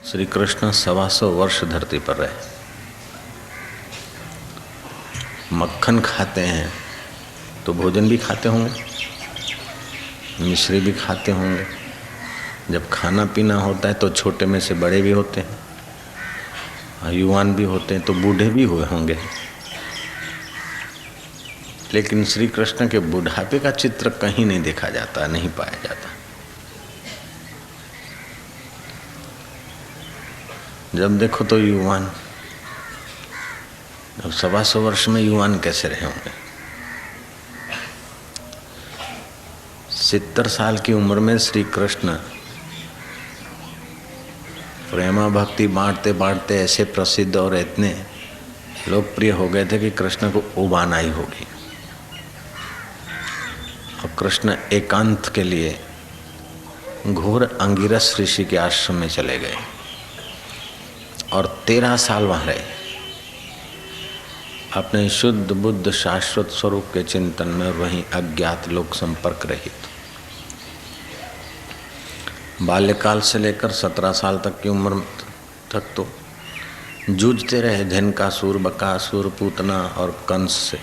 श्री कृष्ण 125 वर्ष धरती पर रहे। मक्खन खाते हैं तो भोजन भी खाते होंगे, मिश्री भी खाते होंगे। जब खाना पीना होता है तो छोटे में से बड़े भी होते हैं, युवान भी होते हैं, तो बूढ़े भी हुए होंगे। लेकिन श्री कृष्ण के बुढ़ापे का चित्र कहीं नहीं देखा जाता, नहीं पाया जाता। जब देखो तो युवान। अब 125 वर्ष में युवान कैसे रहे होंगे? 70 साल की उम्र में श्री कृष्ण प्रेमा भक्ति बांटते बांटते ऐसे प्रसिद्ध और इतने लोकप्रिय हो गए थे कि कृष्ण को उबान आई होगी। और कृष्ण एकांत के लिए घोर अंगिरस ऋषि के आश्रम में चले गए और 13 साल वहां रहे, अपने शुद्ध बुद्ध शाश्वत स्वरूप के चिंतन में, और वहीं अज्ञात लोक संपर्क रहित। बाल्यकाल से लेकर 17 साल तक की उम्र तक तो जूझते रहे धनकासुर, बकासुर, पूतना और कंस से।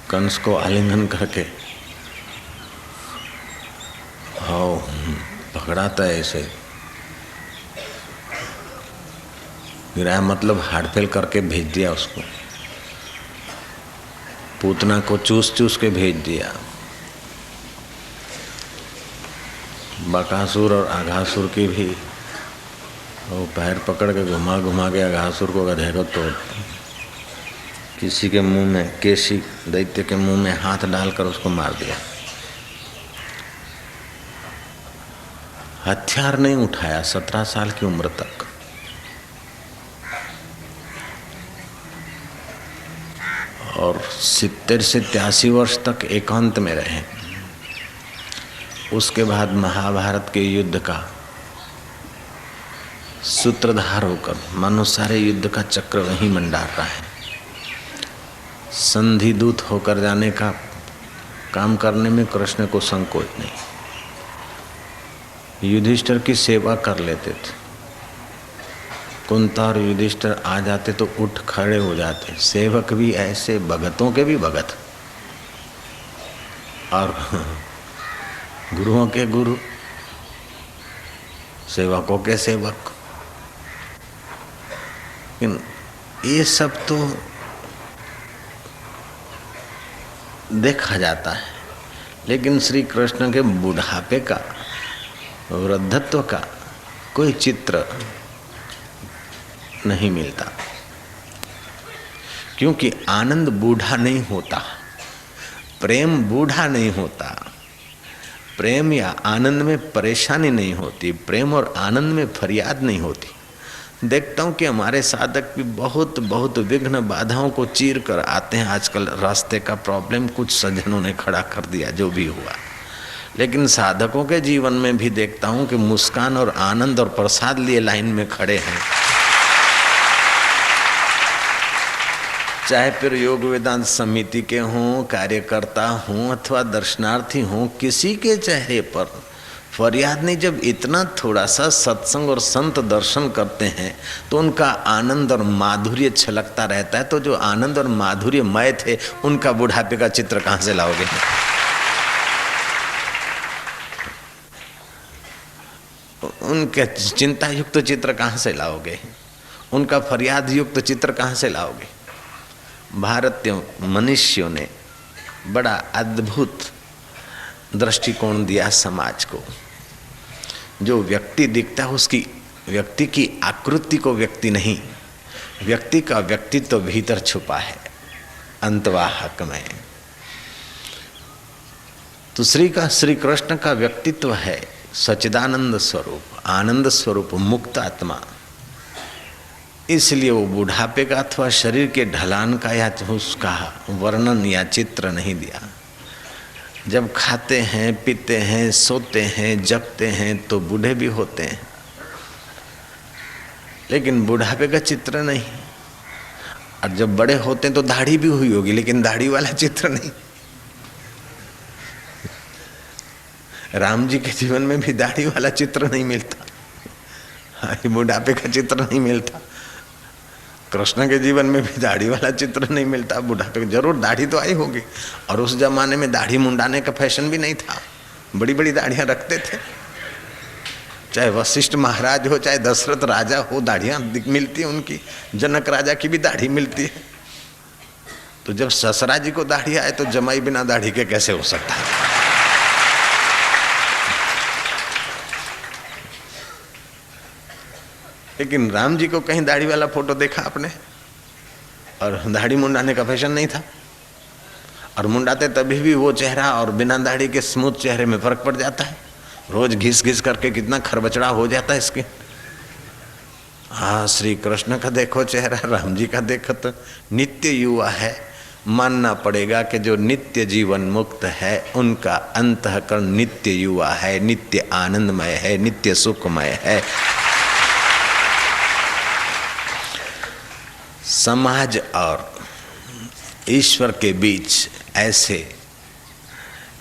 कंस को आलिंगन करके हाउ पकड़ाता है, ऐसे गिराया, मतलब हार्डफेल करके भेज दिया उसको। पूतना को चूस चूस के भेज दिया। बकासुर और अघासुर की भी वो पैर पकड़ के घुमा घुमा के अघासुर को गधे को तोड़, किसी के मुंह में, केशी दैत्य के मुंह में हाथ डालकर उसको मार दिया। हथियार नहीं उठाया 17 साल की उम्र तक। और 70 से 83 वर्ष तक एकांत में रहे। उसके बाद महाभारत के युद्ध का सूत्रधार होकर मानो सारे युद्ध का चक्र वहीं मंडार रहा है। संधि दूत होकर जाने का काम करने में कृष्ण को संकोच नहीं। युधिष्ठिर की सेवा कर लेते थे। कुंता और युधिष्ठिर आ जाते तो उठ खड़े हो जाते। सेवक भी ऐसे, भगतों के भी भगत और गुरुओं के गुरु, सेवकों के सेवक। ये सब तो देखा जाता है, लेकिन श्री कृष्ण के बुढ़ापे का, वृद्धत्व का कोई चित्र नहीं मिलता। क्योंकि आनंद बूढ़ा नहीं होता, प्रेम बूढ़ा नहीं होता। प्रेम या आनंद में परेशानी नहीं होती, प्रेम और आनंद में फरियाद नहीं होती। देखता हूँ कि हमारे साधक भी बहुत बहुत विघ्न बाधाओं को चीर कर आते हैं। आजकल रास्ते का प्रॉब्लम कुछ सज्जनों ने खड़ा कर दिया, जो भी हुआ। लेकिन साधकों के जीवन में भी देखता हूँ कि मुस्कान और आनंद और प्रसाद लिए लाइन में खड़े हैं। चाहे फिर योग वेदांत समिति के हों, कार्यकर्ता हों अथवा दर्शनार्थी हों, किसी के चेहरे पर फरियाद नहीं। जब इतना थोड़ा सा सत्संग और संत दर्शन करते हैं तो उनका आनंद और माधुर्य छलकता रहता है। तो जो आनंद और माधुर्य मय थे, उनका बुढ़ापे का चित्र कहाँ से लाओगे? उनके चिंता युक्त चित्र कहाँ से लाओगे? उनका फरियाद युक्त चित्र कहाँ से लाओगे? भारतीय मनुष्यों ने बड़ा अद्भुत दृष्टिकोण दिया समाज को। जो व्यक्ति दिखता है, उसकी व्यक्ति की आकृति को व्यक्ति नहीं, व्यक्ति का व्यक्तित्व तो भीतर छुपा है अंतवाहक में। तो श्री कृष्ण का व्यक्तित्व है सच्चिदानंद स्वरूप, आनंद स्वरूप, मुक्त आत्मा। इसलिए वो बुढ़ापे का अथवा शरीर के ढलान का या उसका वर्णन या चित्र नहीं दिया। जब खाते हैं, पीते हैं, सोते हैं, जगते हैं तो बूढ़े भी होते हैं, लेकिन बुढ़ापे का चित्र नहीं। और जब बड़े होते हैं तो दाढ़ी भी हुई होगी, लेकिन दाढ़ी वाला चित्र नहीं। राम जी के जीवन में भी दाढ़ी वाला चित्र नहीं मिलता। बुढ़ापे का चित्र नहीं मिलता। कृष्ण के जीवन में भी दाढ़ी वाला चित्र नहीं मिलता। बुढ़ापे जरूर दाढ़ी तो आई होगी, और उस जमाने में दाढ़ी मुंडाने का फैशन भी नहीं था, बड़ी बड़ी दाढ़ियां रखते थे। चाहे वशिष्ठ महाराज हो, चाहे दशरथ राजा हो, दाढ़ियां मिलती है उनकी। जनक राजा की भी दाढ़ी मिलती है। तो जब ससुरा जी को दाढ़ी आए तो जमाई बिना दाढ़ी के कैसे हो सकता है? लेकिन राम जी को कहीं दाढ़ी वाला फोटो देखा आपने? और दाढ़ी मुंडाने का फैशन नहीं था। और मुंडाते तभी भी वो चेहरा और बिना दाढ़ी के स्मूथ चेहरे में फर्क पड़ जाता है। रोज घिस घिस करके कितना खरबचड़ा हो जाता है इसके। हाँ, श्री कृष्ण का देखो चेहरा, राम जी का देखो तो नित्य युवा है। मानना पड़ेगा कि जो नित्य जीवन मुक्त है उनका अंतःकरण नित्य युवा है, नित्य आनंदमय है, नित्य सुखमय है। समाज और ईश्वर के बीच ऐसे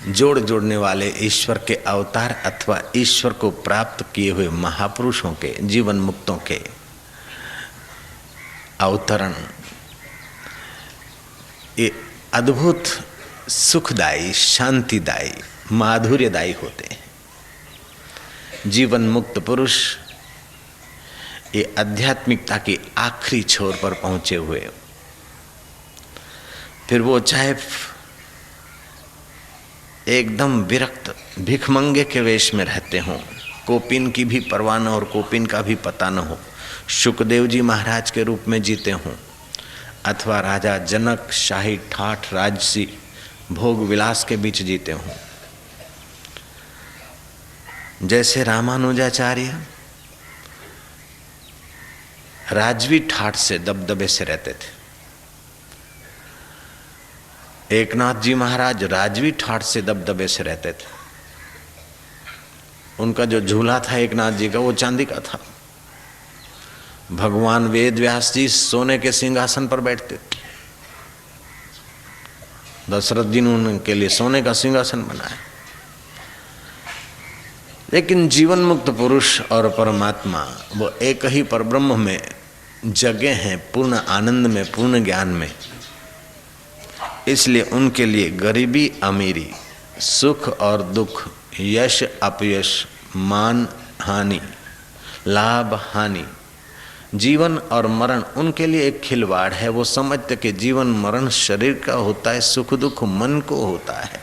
जोड़ने वाले ईश्वर के अवतार अथवा ईश्वर को प्राप्त किए हुए महापुरुषों के, जीवन मुक्तों के अवतरण ये अद्भुत सुखदायी, शांतिदायी, माधुर्यदायी होते हैं। जीवन मुक्त पुरुष ये आध्यात्मिकता की आखिरी छोर पर पहुंचे हुए, फिर वो चाहे एकदम विरक्त भिखमंगे के वेश में रहते हों, कोपिन की भी परवाह न और कोपिन का भी पता न हो, शुकदेव जी महाराज के रूप में जीते हों, अथवा राजा जनक शाही ठाठ राजसी भोग विलास के बीच जीते हों। जैसे रामानुजाचार्य राजवी ठाठ से दबदबे से रहते थे, एकनाथ जी महाराज राजवी ठाठ से दबदबे से रहते थे। उनका जो झूला था एकनाथ जी का वो चांदी का था। भगवान वेद व्यास जी सोने के सिंहासन पर बैठते थे। दशरथ जी ने उनके लिए सोने का सिंहासन बनाया। लेकिन जीवन मुक्त पुरुष और परमात्मा वो एक ही परब्रह्म में जगे हैं, पूर्ण आनंद में, पूर्ण ज्ञान में। इसलिए उनके लिए गरीबी अमीरी, सुख और दुख, यश अपयश, मान हानि, लाभ हानि, जीवन और मरण उनके लिए एक खिलवाड़ है। वो समझते कि जीवन मरण शरीर का होता है, सुख दुख मन को होता है।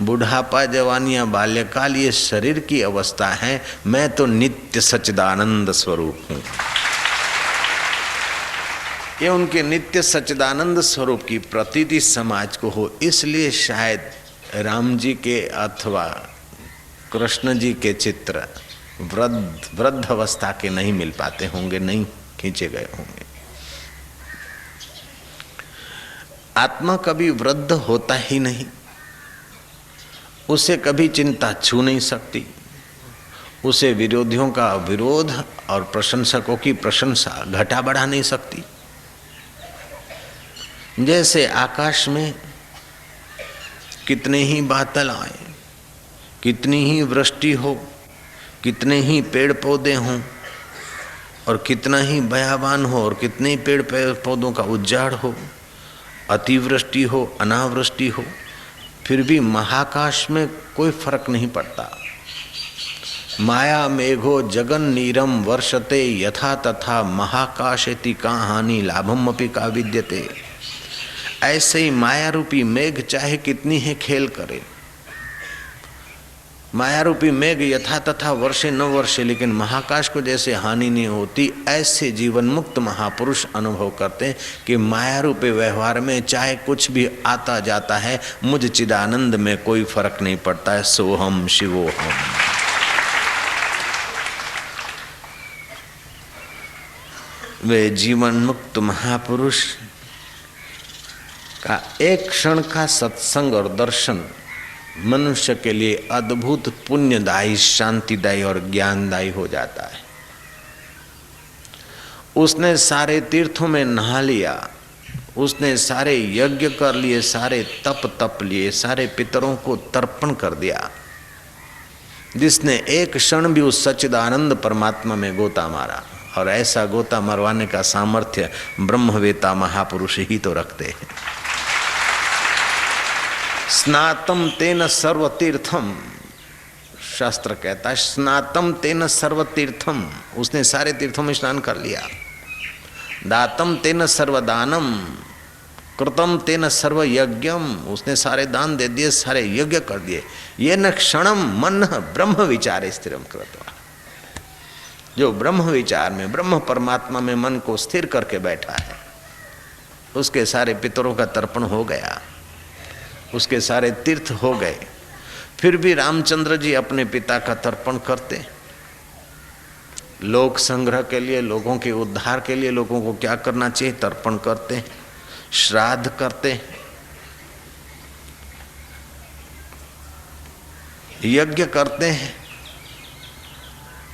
बुढ़ापा, जवानियाँ, बाल्यकाल ये शरीर की अवस्था है। मैं तो नित्य सच्चिदानंद स्वरूप हूँ। ये उनके नित्य सच्चिदानंद स्वरूप की प्रतीति समाज को हो, इसलिए शायद राम जी के अथवा कृष्ण जी के चित्र वृद्ध अवस्था के नहीं मिल पाते होंगे, नहीं खींचे गए होंगे। आत्मा कभी वृद्ध होता ही नहीं, उसे कभी चिंता छू नहीं सकती, उसे विरोधियों का विरोध और प्रशंसकों की प्रशंसा घटा बढ़ा नहीं सकती। जैसे आकाश में कितने ही बादल आए, कितनी ही वृष्टि हो, कितने ही पेड़ पौधे हों और कितना ही बयाबान हो और कितने ही पेड़ पौधों का उजाड़ हो, अतिवृष्टि हो, अनावृष्टि हो, फिर भी महाकाश में कोई फर्क नहीं पड़ता। माया मेघो जगन नीरम वर्षते यथा तथा महाकाशेति का हानि लाभम अपि का विद्यते। ऐसे ही माया रूपी मेघ चाहे कितनी है खेल करे, माया रूपी मेघ यथा तथा वर्षे न वर्षे, लेकिन महाकाश को जैसे हानि नहीं होती, ऐसे जीवन मुक्त महापुरुष अनुभव करते हैं कि माया रूपी व्यवहार में चाहे कुछ भी आता जाता है, मुझ चिदानंद में कोई फर्क नहीं पड़ता है। सोहम शिवोहम। वे जीवन मुक्त महापुरुष का एक क्षण का सत्संग और दर्शन मनुष्य के लिए अद्भुत पुण्यदायी, शांतिदायी और ज्ञानदायी हो जाता है। उसने सारे तीर्थों में नहा लिया, उसने सारे यज्ञ कर लिए, सारे तप लिए, सारे पितरों को तर्पण कर दिया, जिसने एक क्षण भी उस सच्चिदानंद परमात्मा में गोता मारा। और ऐसा गोता मरवाने का सामर्थ्य ब्रह्मवेता महापुरुष ही तो रखते हैं। स्नातम तेन सर्वतीर्थम, शास्त्र कहता है स्नातम तेन सर्वतीर्थम, उसने सारे तीर्थों में स्नान कर लिया। दातम तेन सर्वदानम, कृतम तेन सर्व यज्ञम, उसने सारे दान दे दिए, सारे यज्ञ कर दिए। ये न क्षणम मन ब्रह्म विचारे स्थिरम कृत्वा, जो ब्रह्म विचार में ब्रह्म परमात्मा में मन को स्थिर करके बैठा है, उसके सारे पितरों का तर्पण हो गया, उसके सारे तीर्थ हो गए। फिर भी रामचंद्र जी अपने पिता का तर्पण करते, लोक संग्रह के लिए, लोगों के उद्धार के लिए लोगों को क्या करना चाहिए, तर्पण करते, श्राद्ध करते, यज्ञ करते हैं।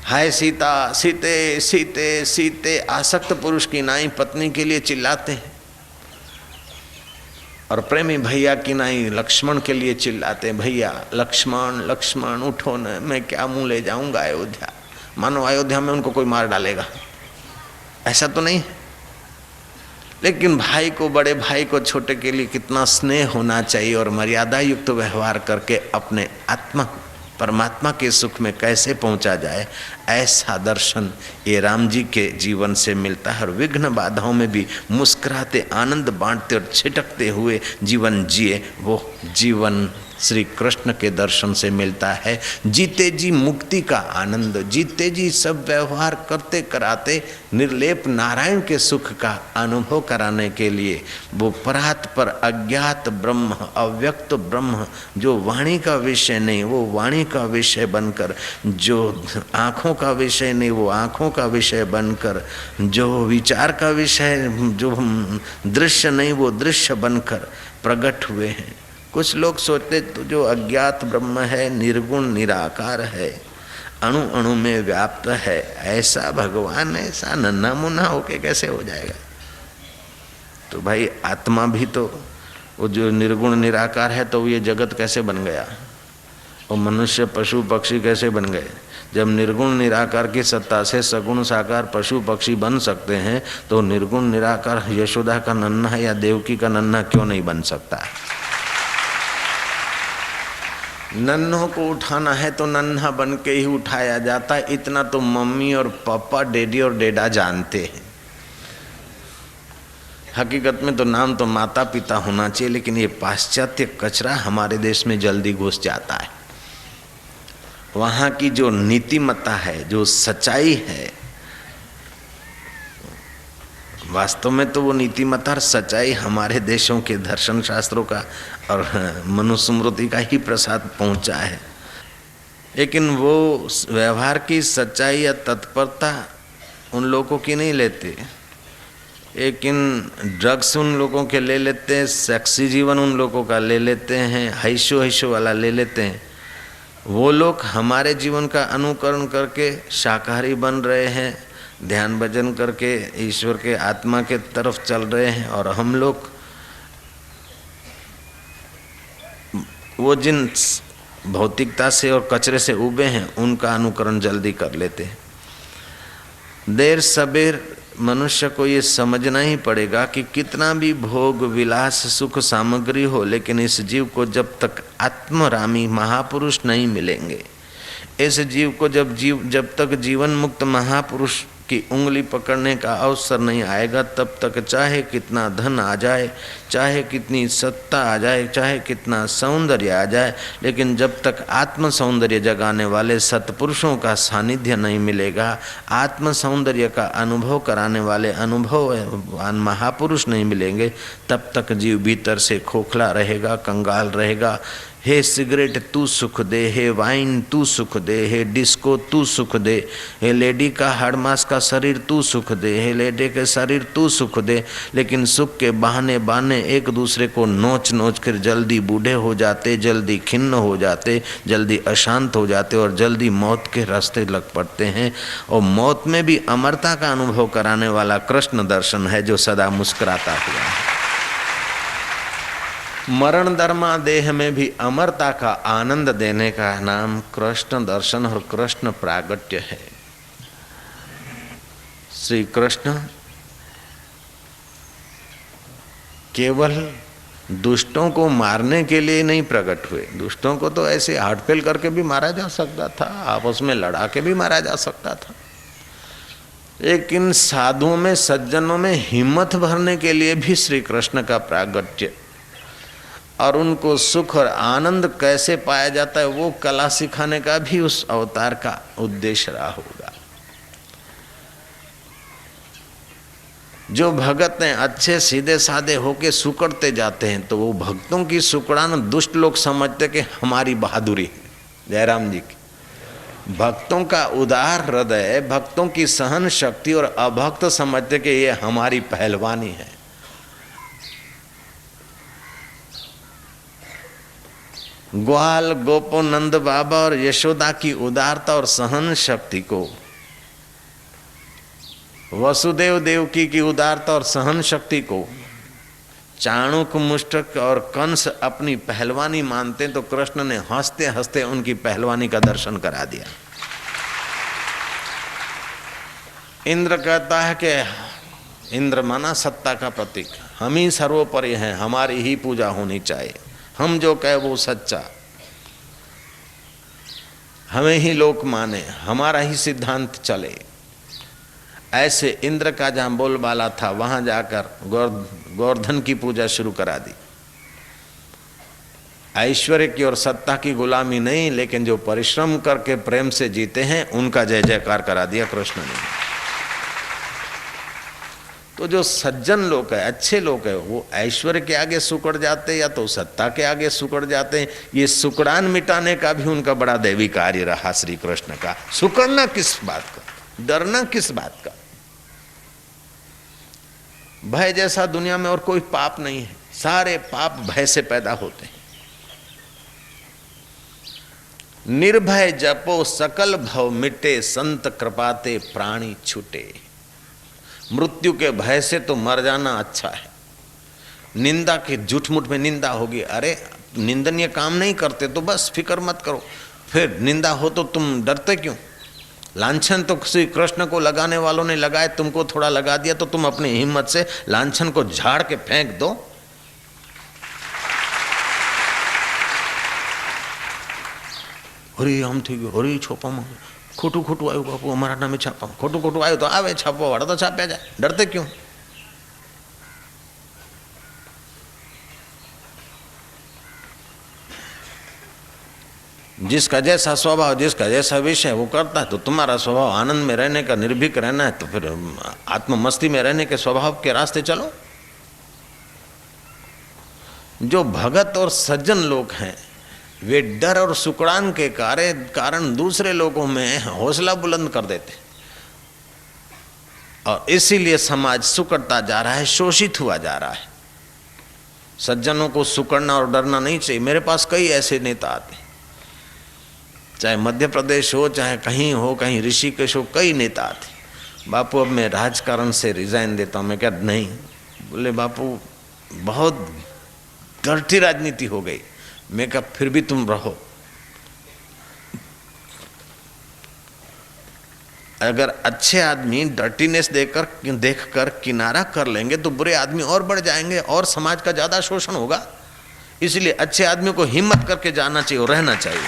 हाय सीता सीते सीते सीते, आसक्त पुरुष की नाई पत्नी के लिए चिल्लाते हैं, और प्रेमी भैया की नाई लक्ष्मण के लिए चिल्लाते, भैया लक्ष्मण लक्ष्मण उठो न, मैं क्या मुंह ले जाऊंगा अयोध्या। मानो अयोध्या में उनको कोई मार डालेगा, ऐसा तो नहीं। लेकिन भाई को, बड़े भाई को छोटे के लिए कितना स्नेह होना चाहिए, और मर्यादा युक्त व्यवहार करके अपने आत्मा परमात्मा के सुख में कैसे पहुंचा जाए, ऐसा दर्शन ये राम जी के जीवन से मिलता है। और विघ्न बाधाओं में भी मुस्कुराते, आनंद बांटते और छिटकते हुए जीवन जिए, वो जीवन श्री कृष्ण के दर्शन से मिलता है। जीते जी मुक्ति का आनंद, जीते जी सब व्यवहार करते कराते निर्लेप नारायण के सुख का अनुभव कराने के लिए वो परात पर अज्ञात ब्रह्म, अव्यक्त ब्रह्म, जो वाणी का विषय नहीं वो वाणी का विषय बनकर, जो आँखों का विषय नहीं वो आँखों का विषय बनकर, जो विचार का विषय, जो दृश्य नहीं वो दृश्य बनकर प्रकट हुए हैं। कुछ लोग सोचते तो जो अज्ञात ब्रह्म है, निर्गुण निराकार है, अणु अणु में व्याप्त है, ऐसा भगवान ऐसा नन्हा मुन्ना होके कैसे हो जाएगा। तो भाई आत्मा भी तो वो जो निर्गुण निराकार है, तो ये जगत कैसे बन गया, और मनुष्य पशु पक्षी कैसे बन गए। जब निर्गुण निराकार की सत्ता से सगुण साकार पशु पक्षी बन सकते हैं, तो निर्गुण निराकार यशोदा का नन्हा या देवकी का नन्हा क्यों नहीं बन सकता। नन्हों को उठाना है तो नन्हा बन के ही उठाया जाता है, इतना तो मम्मी और पापा, डैडी और डेडा जानते हैं। हकीकत में तो नाम तो माता पिता होना चाहिए, लेकिन ये पाश्चात्य कचरा हमारे देश में जल्दी घुस जाता है। वहाँ की जो नीतिमत्ता है, जो सच्चाई है, वास्तव में तो वो नीतिमत्ता और सच्चाई हमारे देशों के दर्शन शास्त्रों का और मनुस्मृति का ही प्रसाद पहुंचा है। लेकिन वो व्यवहार की सच्चाई या तत्परता उन लोगों की नहीं लेते, लेकिन ड्रग्स उन लोगों के ले लेते हैं, सेक्सी जीवन उन लोगों का ले लेते हैं, हैशो हैशो वाला ले लेते हैं। वो लोग हमारे जीवन का अनुकरण करके शाकाहारी बन रहे हैं, ध्यान भजन करके ईश्वर के आत्मा के तरफ चल रहे हैं, और हम लोग वो जिन भौतिकता से और कचरे से उबे हैं उनका अनुकरण जल्दी कर लेते हैं। देर सबेर मनुष्य को ये समझना ही पड़ेगा कि कितना भी भोग विलास सुख सामग्री हो, लेकिन इस जीव को जब तक आत्मरामी महापुरुष नहीं मिलेंगे, इस जीव को जब तक जीवन मुक्त महापुरुष की उंगली पकड़ने का अवसर नहीं आएगा, तब तक चाहे कितना धन आ जाए, चाहे कितनी सत्ता आ जाए, चाहे कितना सौंदर्य आ जाए, लेकिन जब तक आत्म सौंदर्य जगाने वाले सत्पुरुषों का सानिध्य नहीं मिलेगा, आत्म सौंदर्य का अनुभव कराने वाले अनुभववान महापुरुष नहीं मिलेंगे, तब तक जीव भीतर से खोखला रहेगा, कंगाल रहेगा। हे सिगरेट तू सुख दे, हे वाइन तू सुख दे, हे डिस्को तू सुख दे, हे लेडी का हाड़ मास का शरीर तू सुख दे, हे लेडी के शरीर तू सुख दे। लेकिन सुख के बहाने बहाने एक दूसरे को नोच नोच कर जल्दी बूढ़े हो जाते, जल्दी खिन्न हो जाते, जल्दी अशांत हो जाते और जल्दी मौत के रास्ते लग पड़ते हैं। और मौत में भी अमरता का अनुभव कराने वाला कृष्ण दर्शन है जो सदा मुस्कुराता हुआ है। मरण दरमा देह में भी अमरता का आनंद देने का नाम कृष्ण दर्शन और कृष्ण प्रागट्य है। श्री कृष्ण केवल दुष्टों को मारने के लिए नहीं प्रकट हुए। दुष्टों को तो ऐसे हार्टफेल करके भी मारा जा सकता था, आपस में लड़ा के भी मारा जा सकता था, लेकिन साधुओं में सज्जनों में हिम्मत भरने के लिए भी श्री कृष्ण का प्रागट्य और उनको सुख और आनंद कैसे पाया जाता है वो कला सिखाने का भी उस अवतार का उद्देश्य रहा होगा। जो भगत हैं अच्छे सीधे साधे होके सुकड़ते जाते हैं तो वो भक्तों की सुकड़ान दुष्ट लोग समझते कि हमारी बहादुरी है। जयराम जी की भक्तों का उदार हृदय, भक्तों की सहन शक्ति और अभक्त समझते कि ये हमारी पहलवानी है। ग्वाल गोपो नंद बाबा और यशोदा की उदारता और सहन शक्ति को, वसुदेव देवकी की उदारता और सहन शक्ति को चाणूक मुष्टक और कंस अपनी पहलवानी मानते तो कृष्ण ने हंसते हंसते उनकी पहलवानी का दर्शन करा दिया। इंद्र कहता है कि इंद्र माना सत्ता का प्रतीक, हम ही सर्वोपरि हैं, हमारी ही पूजा होनी चाहिए, हम जो कहे वो सच्चा, हमें ही लोग माने, हमारा ही सिद्धांत चले। ऐसे इंद्र का जहाँ बोलबाला था वहाँ जाकर गोवर्धन की पूजा शुरू करा दी। ऐश्वर्य की और सत्ता की गुलामी नहीं, लेकिन जो परिश्रम करके प्रेम से जीते हैं उनका जय जयकार करा दिया कृष्ण ने। तो जो सज्जन लोग है, अच्छे लोग है, वो ऐश्वर्य के आगे सुकड़ जाते या तो सत्ता के आगे सुकड़ जाते हैं। ये सुकड़ान मिटाने का भी उनका बड़ा दैवी कार्य रहा श्री कृष्ण का। सुकड़ना किस बात का, डरना किस बात का? भय जैसा दुनिया में और कोई पाप नहीं है, सारे पाप भय से पैदा होते हैं। निर्भय जपो सकल भव मिटे, संत कृपाते प्राणी छूटे। मृत्यु के भय से तो मर जाना अच्छा है। निंदा के झूठ मूठ में निंदा होगी, अरे निंदनीय काम नहीं करते तो बस फिक्र मत करो, फिर निंदा हो तो तुम डरते क्यों? लांछन तो श्री कृष्ण को लगाने वालों ने लगाए, तुमको थोड़ा लगा दिया तो तुम अपनी हिम्मत से लांछन को झाड़ के फेंक दो। अरे हम थी अरे छोपा में खोटू खोटू आयु बापू हमारा नाम छापा, खोटू खोटू आयु तो आवे छापो वाड़ा तो छाप्या जाए, डरते क्यों? जिसका जैसा स्वभाव, जिसका जैसा विषय वो करता है, तो तुम्हारा स्वभाव आनंद में रहने का, निर्भीक रहना है, तो फिर आत्म मस्ती में रहने के स्वभाव के रास्ते चलो। जो भगत और सज्जन लोग हैं वे डर और सुकड़ान के कारण दूसरे लोगों में हौसला बुलंद कर देते और इसीलिए समाज सुकड़ता जा रहा है, शोषित हुआ जा रहा है। सज्जनों को सुकड़ना और डरना नहीं चाहिए। मेरे पास कई ऐसे नेता आते, चाहे मध्य प्रदेश हो चाहे कहीं हो, कहीं ऋषिकेश हो, कई नेता आते। बापू अब मैं राजकारण से रिजाइन देता हूँ। मैं क्या नहीं, बोले बापू बहुत डर्टी राजनीति हो गई। मैं कहा फिर भी तुम रहो, अगर अच्छे आदमी डर्टीनेस देखकर किनारा कर लेंगे तो बुरे आदमी और बढ़ जाएंगे और समाज का ज़्यादा शोषण होगा। इसलिए अच्छे आदमी को हिम्मत करके जाना चाहिए और रहना चाहिए।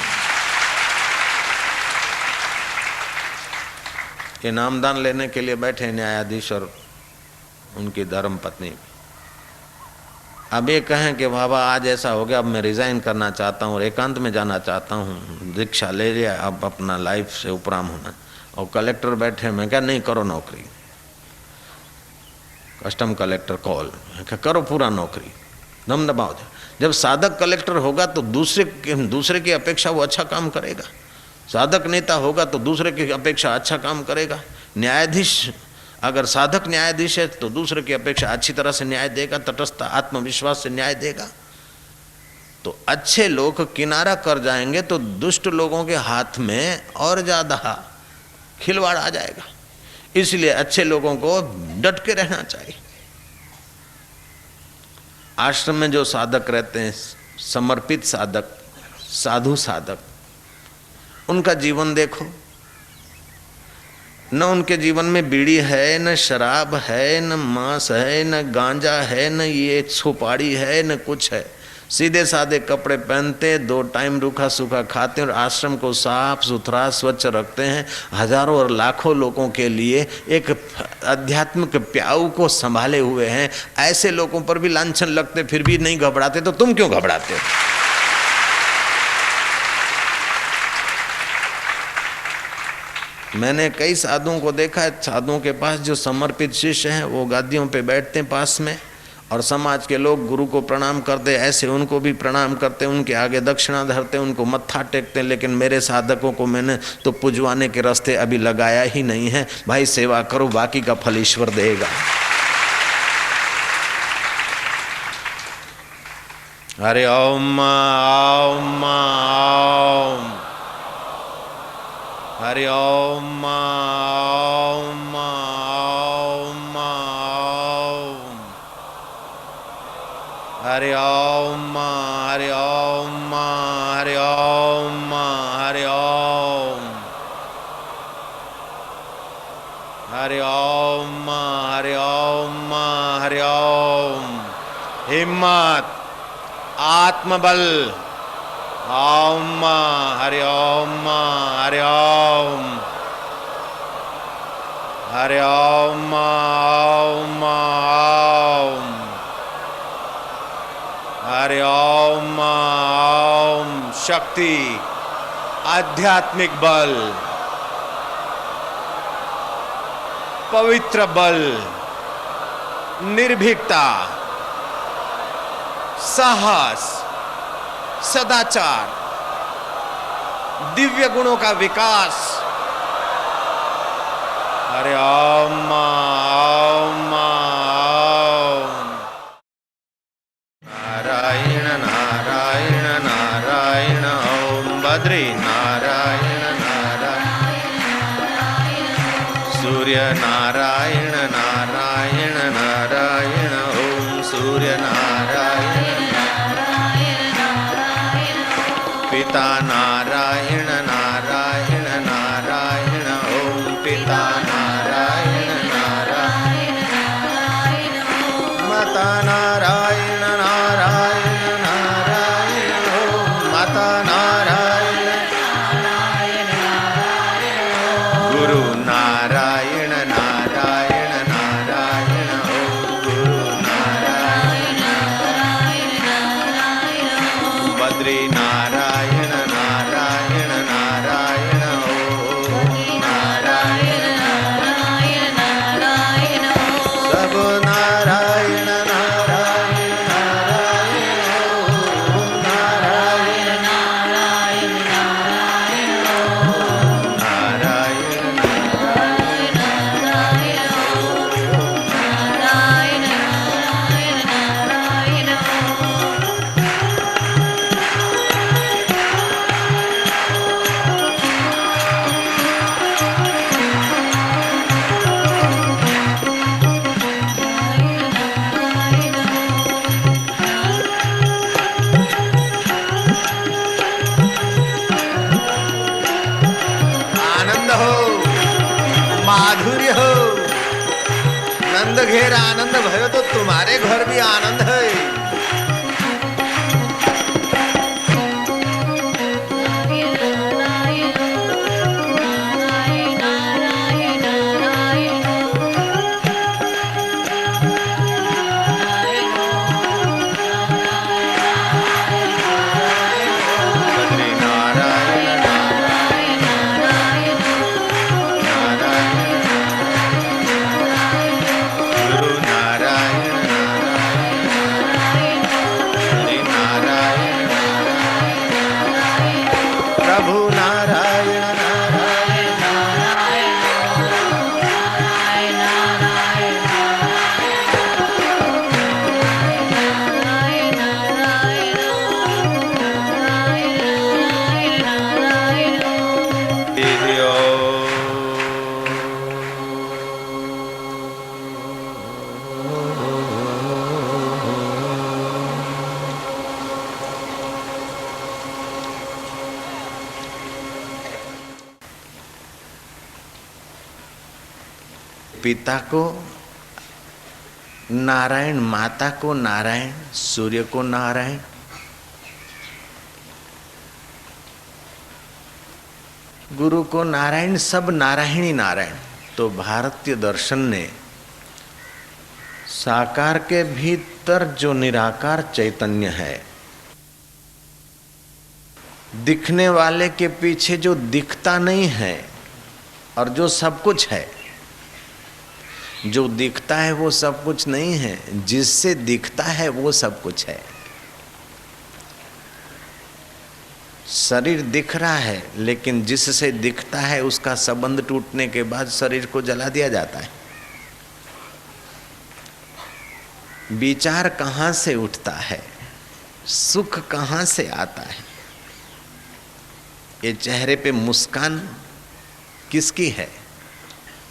ये नामदान लेने के लिए बैठे न्यायाधीश और उनकी धर्म पत्नी। अब ये कहें कि बाबा आज ऐसा हो गया, अब मैं रिज़ाइन करना चाहता हूँ और एकांत में जाना चाहता हूँ, दीक्षा ले लिया, अब अपना लाइफ से उपराम होना। और कलेक्टर बैठे, मैं क्या नहीं करो नौकरी, कस्टम कलेक्टर कॉल, क्या करो पूरा नौकरी, दम दबाओ। जब साधक कलेक्टर होगा तो दूसरे की अपेक्षा वो अच्छा काम करेगा। साधक नेता होगा तो दूसरे की अपेक्षा अच्छा काम करेगा। न्यायाधीश अगर साधक न्यायाधीश है तो दूसरे की अपेक्षा अच्छी तरह से न्याय देगा, तटस्थ आत्मविश्वास से न्याय देगा। तो अच्छे लोग किनारा कर जाएंगे तो दुष्ट लोगों के हाथ में और ज़्यादा खिलवाड़ आ जाएगा। इसलिए अच्छे लोगों को डट के रहना चाहिए। आश्रम में जो साधक रहते हैं, समर्पित साधक, साधु साधक, उनका जीवन देखो। न उनके जीवन में बीड़ी है, न शराब है, न मांस है, न गांजा है, न ये सुपारी है, न कुछ है। सीधे साधे कपड़े पहनते, 2 टाइम रूखा सूखा खाते और आश्रम को साफ सुथरा स्वच्छ रखते हैं। हजारों और लाखों लोगों के लिए एक आध्यात्मिक प्याऊ को संभाले हुए हैं। ऐसे लोगों पर भी लांछन लगते फिर भी नहीं घबराते, तो तुम क्यों घबराते हो? मैंने कई साधुओं को देखा है, साधुओं के पास जो समर्पित शिष्य हैं वो गादियों पे बैठते हैं पास में, और समाज के लोग गुरु को प्रणाम करते, ऐसे उनको भी प्रणाम करते, उनके आगे दक्षिणा धरते, उनको मत्था टेकते। लेकिन मेरे साधकों को मैंने तो पुजवाने के रास्ते अभी लगाया ही नहीं है। भाई सेवा करो, बाकी का फल ईश्वर देगा। हरि ओम ओम ओम, हरि ओम ओम ओम, हरि ओम हरि ओम हरि ओम हरि ओम, हरि ओम हरि ओम हरि ओम। हिम्मत, आत्मबल। ओम हरि ओम हरि ओम, हरि ओम ओम ओम, हरि ओम ओम। शक्ति, आध्यात्मिक बल, पवित्र बल, निर्भीकता, साहस, सदाचार, दिव्य गुणों का विकास। हरि ओम ओम ओम। नारायण नारायण नारायण ओम। बद्री नारायण नारायण, सूर्य नारायण नारायण नारायण ओम। सूर्य नारायण, पिता नारायण नारायण नारायण ओम। पिता नारायण नारायण नारायण ओम। माता नारायण नारायण नारायण ओम। माता नारायण नारायण नारायण ओम। गुरु नारायण नारायण नारायण ओम। गुरु नारायण नारायण नारायण ओम। बद्री नारायण नारायण नारायण ओम। नारायण नारायण नारायण ओम। सब नारायण नारायण नारायण ओम। नारायण नारायण नारायण ओम। नारायण नारायण नारायण ओम। नारायण नारायण नारायण ओम। आनंद हो, माधुर्य हो। नंद घेर आनंद भयो तो तुम्हारे घर भी आनंद है। बद्री नारायण नारायण नारायण नारायण, गुरु नारायण नारायण पिता को नारायण, माता को नारायण, सूर्य को नारायण, गुरु को नारायण, सब नारायण ही नारायण। तो भारतीय दर्शन ने साकार के भीतर जो निराकार चैतन्य है, दिखने वाले के पीछे जो दिखता नहीं है और जो सब कुछ है, जो दिखता है वो सब कुछ नहीं है, जिससे दिखता है वो सब कुछ है। शरीर दिख रहा है लेकिन जिससे दिखता है उसका संबंध टूटने के बाद शरीर को जला दिया जाता है। विचार कहाँ से उठता है, सुख कहाँ से आता है, ये चेहरे पे मुस्कान किसकी है?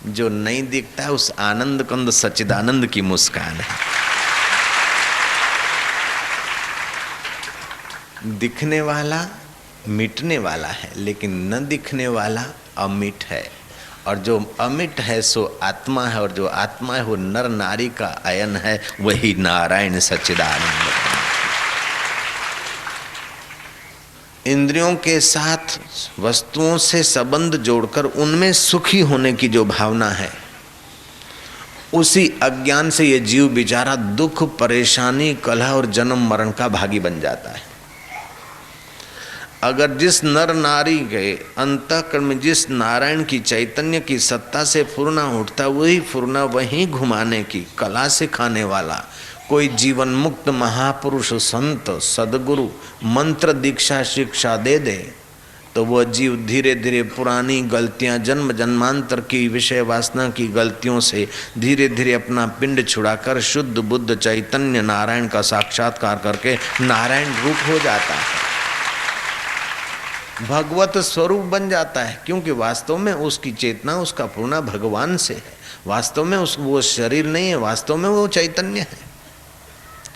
जो नहीं दिखता है उस आनंद कंद सच्चिदानंद की मुस्कान है। दिखने वाला मिटने वाला है लेकिन न दिखने वाला अमिट है, और जो अमिट है सो आत्मा है, और जो आत्मा है वो नर नारी का अयन है, वही नारायण सच्चिदानंद। इंद्रियों के साथ वस्तुओं से संबंध जोड़कर उनमें सुखी होने की जो भावना है, उसी अज्ञान से ये जीव बेचारा दुख, परेशानी, कलह और जन्म मरण का भागी बन जाता है। अगर जिस नर नारी के अंतःकरण में जिस नारायण की चैतन्य की सत्ता से फुरना उठता, वही फुरना वहीं घुमाने की कला सिखाने वाला कोई जीवन मुक्त महापुरुष, संत, सदगुरु मंत्र दीक्षा शिक्षा दे दे, तो वह जीव धीरे धीरे पुरानी गलतियां, जन्म जन्मांतर की विषय वासना की गलतियों से धीरे धीरे अपना पिंड छुड़ाकर शुद्ध बुद्ध चैतन्य नारायण का साक्षात्कार करके नारायण रूप हो जाता है, भगवत स्वरूप बन जाता है। क्योंकि वास्तव में उसकी चेतना, उसका पूर्णा भगवान से है। वास्तव में वो शरीर नहीं है, वास्तव में वो चैतन्य है।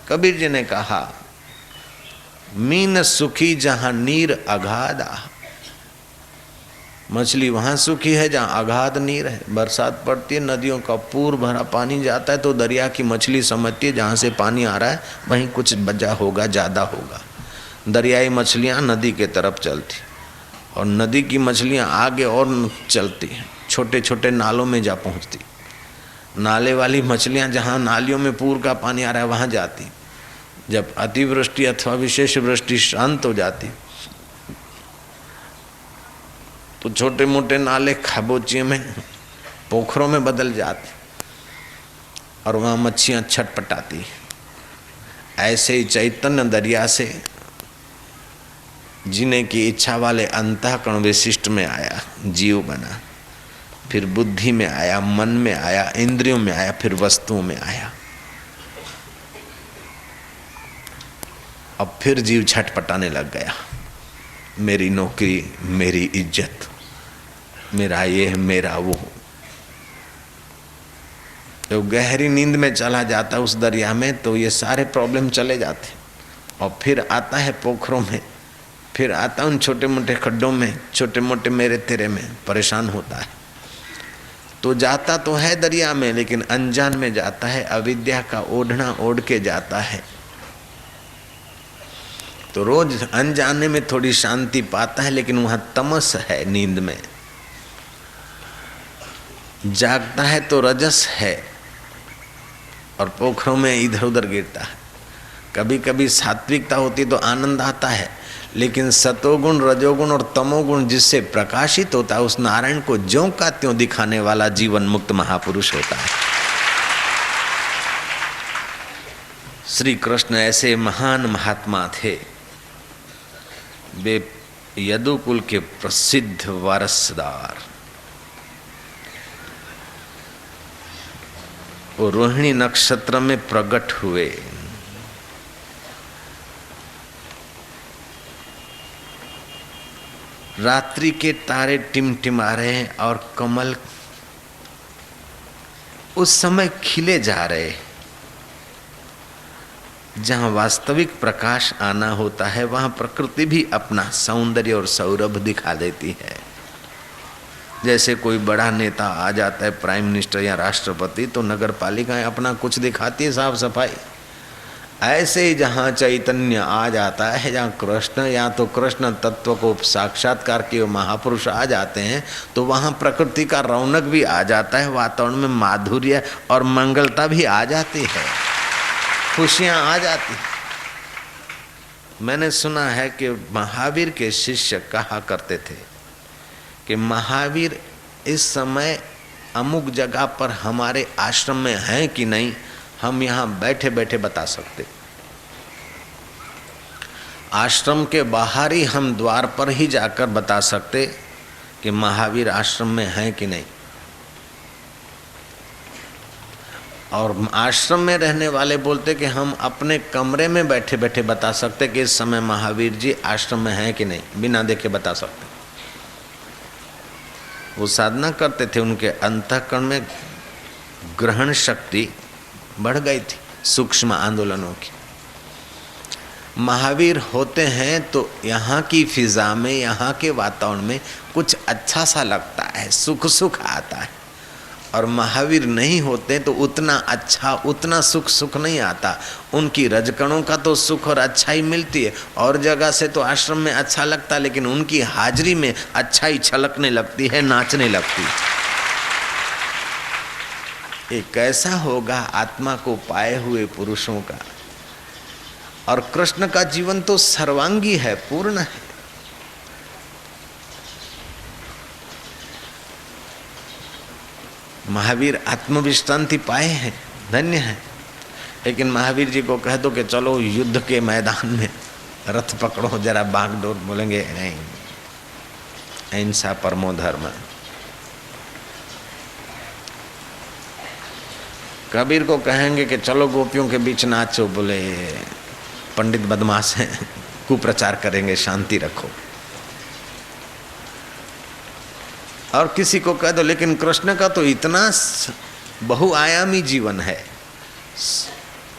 कबीर जी ने कहा, मीन सुखी जहां नीर अगाधा। मछली वहां सुखी है जहां अगाध नीर है। बरसात पड़ती है, नदियों का पूर भरा पानी जाता है तो दरिया की मछली समझती है जहां से पानी आ रहा है वहीं कुछ बचा होगा, ज़्यादा होगा। दरियाई मछलियां नदी के तरफ चलती और नदी की मछलियां आगे और चलती हैं, छोटे छोटे नालों में जा पहुंचती। नाले वाली मछलियां जहां नालियों में पूर का पानी आ रहा है वहां जाती। जब अतिवृष्टि अथवा विशेष वृष्टि शांत हो जाती तो छोटे मोटे नाले खाबोचिए में, पोखरों में बदल जाते और वहाँ मच्छियाँ छटपटाती। ऐसे ही चैतन्य दरिया से जीने की इच्छा वाले अंतःकरण विशिष्ट में आया, जीव बना, फिर बुद्धि में आया, मन में आया, इंद्रियों में आया, फिर वस्तुओं में आया। अब फिर जीव छटपटाने लग गया, मेरी नौकरी, मेरी इज्जत, मेरा ये, मेरा वो। तो गहरी नींद में चला जाता उस दरिया में तो ये सारे प्रॉब्लम चले जाते। और फिर आता है पोखरों में, फिर आता उन छोटे मोटे खड्डों में, छोटे मोटे मेरे तेरे में परेशान होता है। तो जाता तो है दरिया में लेकिन अनजान में जाता है, अविद्या का ओढ़ना ओढ़ के जाता है। तो रोज अनजाने में थोड़ी शांति पाता है लेकिन वहाँ तमस है नींद में। जागता है तो रजस है और पोखरों में इधर उधर गिरता है। कभी कभी सात्विकता होती तो आनंद आता है, लेकिन सतोगुण, रजोगुण और तमोगुण जिससे प्रकाशित होता है उस नारायण को ज्यों का त्यों दिखाने वाला जीवन मुक्त महापुरुष होता है। श्री कृष्ण ऐसे महान महात्मा थे, वे यदुकुल के प्रसिद्ध वारसदार। वो रोहिणी नक्षत्र में प्रकट हुए। रात्रि के तारे टिमटिमा रहे हैं और कमल उस समय खिले जा रहे। जहाँ वास्तविक प्रकाश आना होता है वहाँ प्रकृति भी अपना सौंदर्य और सौरभ दिखा देती है। जैसे कोई बड़ा नेता आ जाता है, प्राइम मिनिस्टर या राष्ट्रपति, तो नगर पालिकाएं अपना कुछ दिखाती है, साफ सफाई। ऐसे ही जहाँ चैतन्य आ जाता है, जहाँ कृष्ण या तो कृष्ण तत्व को साक्षात्कार किए महापुरुष आ जाते हैं, तो वहाँ प्रकृति का रौनक भी आ जाता है, वातावरण में माधुर्य और मंगलता भी आ जाती है, खुशियाँ आ जाती हैं। मैंने सुना है कि महावीर के शिष्य कहा करते थे कि महावीर इस समय अमुक जगह पर हमारे आश्रम में हैं कि नहीं, हम यहाँ बैठे बैठे बता सकते। आश्रम के बाहर ही हम द्वार पर ही जाकर बता सकते कि महावीर आश्रम में हैं कि नहीं। और आश्रम में रहने वाले बोलते कि हम अपने कमरे में बैठे बैठे बता सकते कि इस समय महावीर जी आश्रम में हैं कि नहीं, बिना देखे बता सकते। वो साधना करते थे, उनके अंतःकरण में ग्रहण शक्ति बढ़ गई थी सूक्ष्म आंदोलनों की। महावीर होते हैं तो यहाँ की फिजा में, यहाँ के वातावरण में कुछ अच्छा सा लगता है, सुख सुख आता है। और महावीर नहीं होते तो उतना अच्छा, उतना सुख नहीं आता। उनकी रजकणों का तो सुख और अच्छाई मिलती है, और जगह से तो आश्रम में अच्छा लगता है, लेकिन उनकी हाजिरी में अच्छाई छलकने लगती है, नाचने लगती है। ये कैसा होगा आत्मा को पाए हुए पुरुषों का। और कृष्ण का जीवन तो सर्वांगी है, पूर्ण है। महावीर आत्मविश्रांति पाए हैं, धन्य है। लेकिन महावीर जी को कह दो कि चलो युद्ध के मैदान में रथ पकड़ो, जरा बागडोर, बोलेंगे नहीं, अहिंसा परमो धर्म। कबीर को कहेंगे कि चलो गोपियों के बीच नाचो, बोले पंडित बदमाश हैं, कुप्रचार करेंगे, शांति रखो। और किसी को कह दो, लेकिन कृष्ण का तो इतना बहुआयामी जीवन है,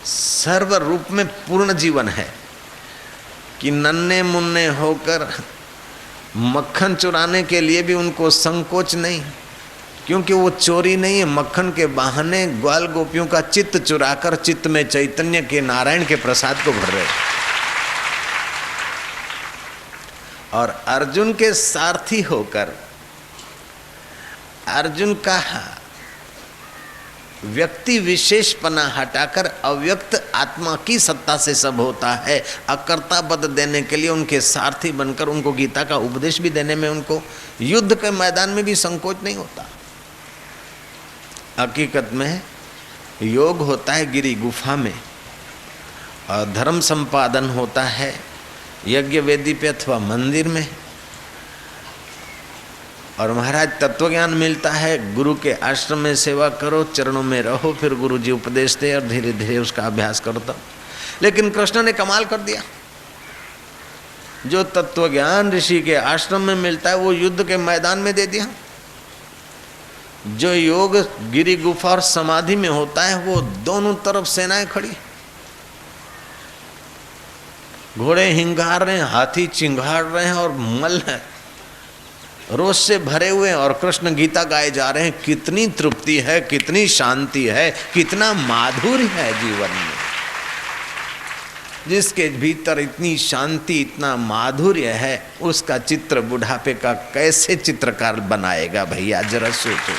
सर्व रूप में पूर्ण जीवन है कि नन्हे मुन्ने होकर मक्खन चुराने के लिए भी उनको संकोच नहीं, क्योंकि वो चोरी नहीं है। मक्खन के बहाने ग्वाल गोपियों का चित्त चुराकर चित्त में चैतन्य के, नारायण के प्रसाद को भर रहे। और अर्जुन के सारथी होकर अर्जुन का व्यक्ति विशेषपना हटाकर अव्यक्त आत्मा की सत्ता से सब होता है, अकर्ता पद देने के लिए उनके सारथी बनकर उनको गीता का उपदेश भी देने में उनको युद्ध के मैदान में भी संकोच नहीं होता। हकीकत में योग होता है गिरी गुफा में, और धर्म संपादन होता है यज्ञ वेदी पे अथवा मंदिर में। और महाराज तत्व ज्ञान मिलता है गुरु के आश्रम में, सेवा करो, चरणों में रहो, फिर गुरु जी उपदेश दे और धीरे धीरे उसका अभ्यास करो तब। लेकिन कृष्ण ने कमाल कर दिया, जो तत्व ज्ञान ऋषि के आश्रम में मिलता है वो युद्ध के मैदान में दे दिया। जो योग गिरी गुफा और समाधि में होता है वो दोनों तरफ सेनाएं खड़ी, घोड़े हिंगार रहे हैं, हाथी चिंगाड़ रहे हैं और मल है रोष से भरे हुए, और कृष्ण गीता गाए जा रहे हैं। कितनी तृप्ति है, कितनी शांति है, कितना माधुर्य है जीवन में। जिसके भीतर इतनी शांति, इतना माधुर्य है, उसका चित्र बुढ़ापे का कैसे चित्रकार बनाएगा भैया, जरा सोचो।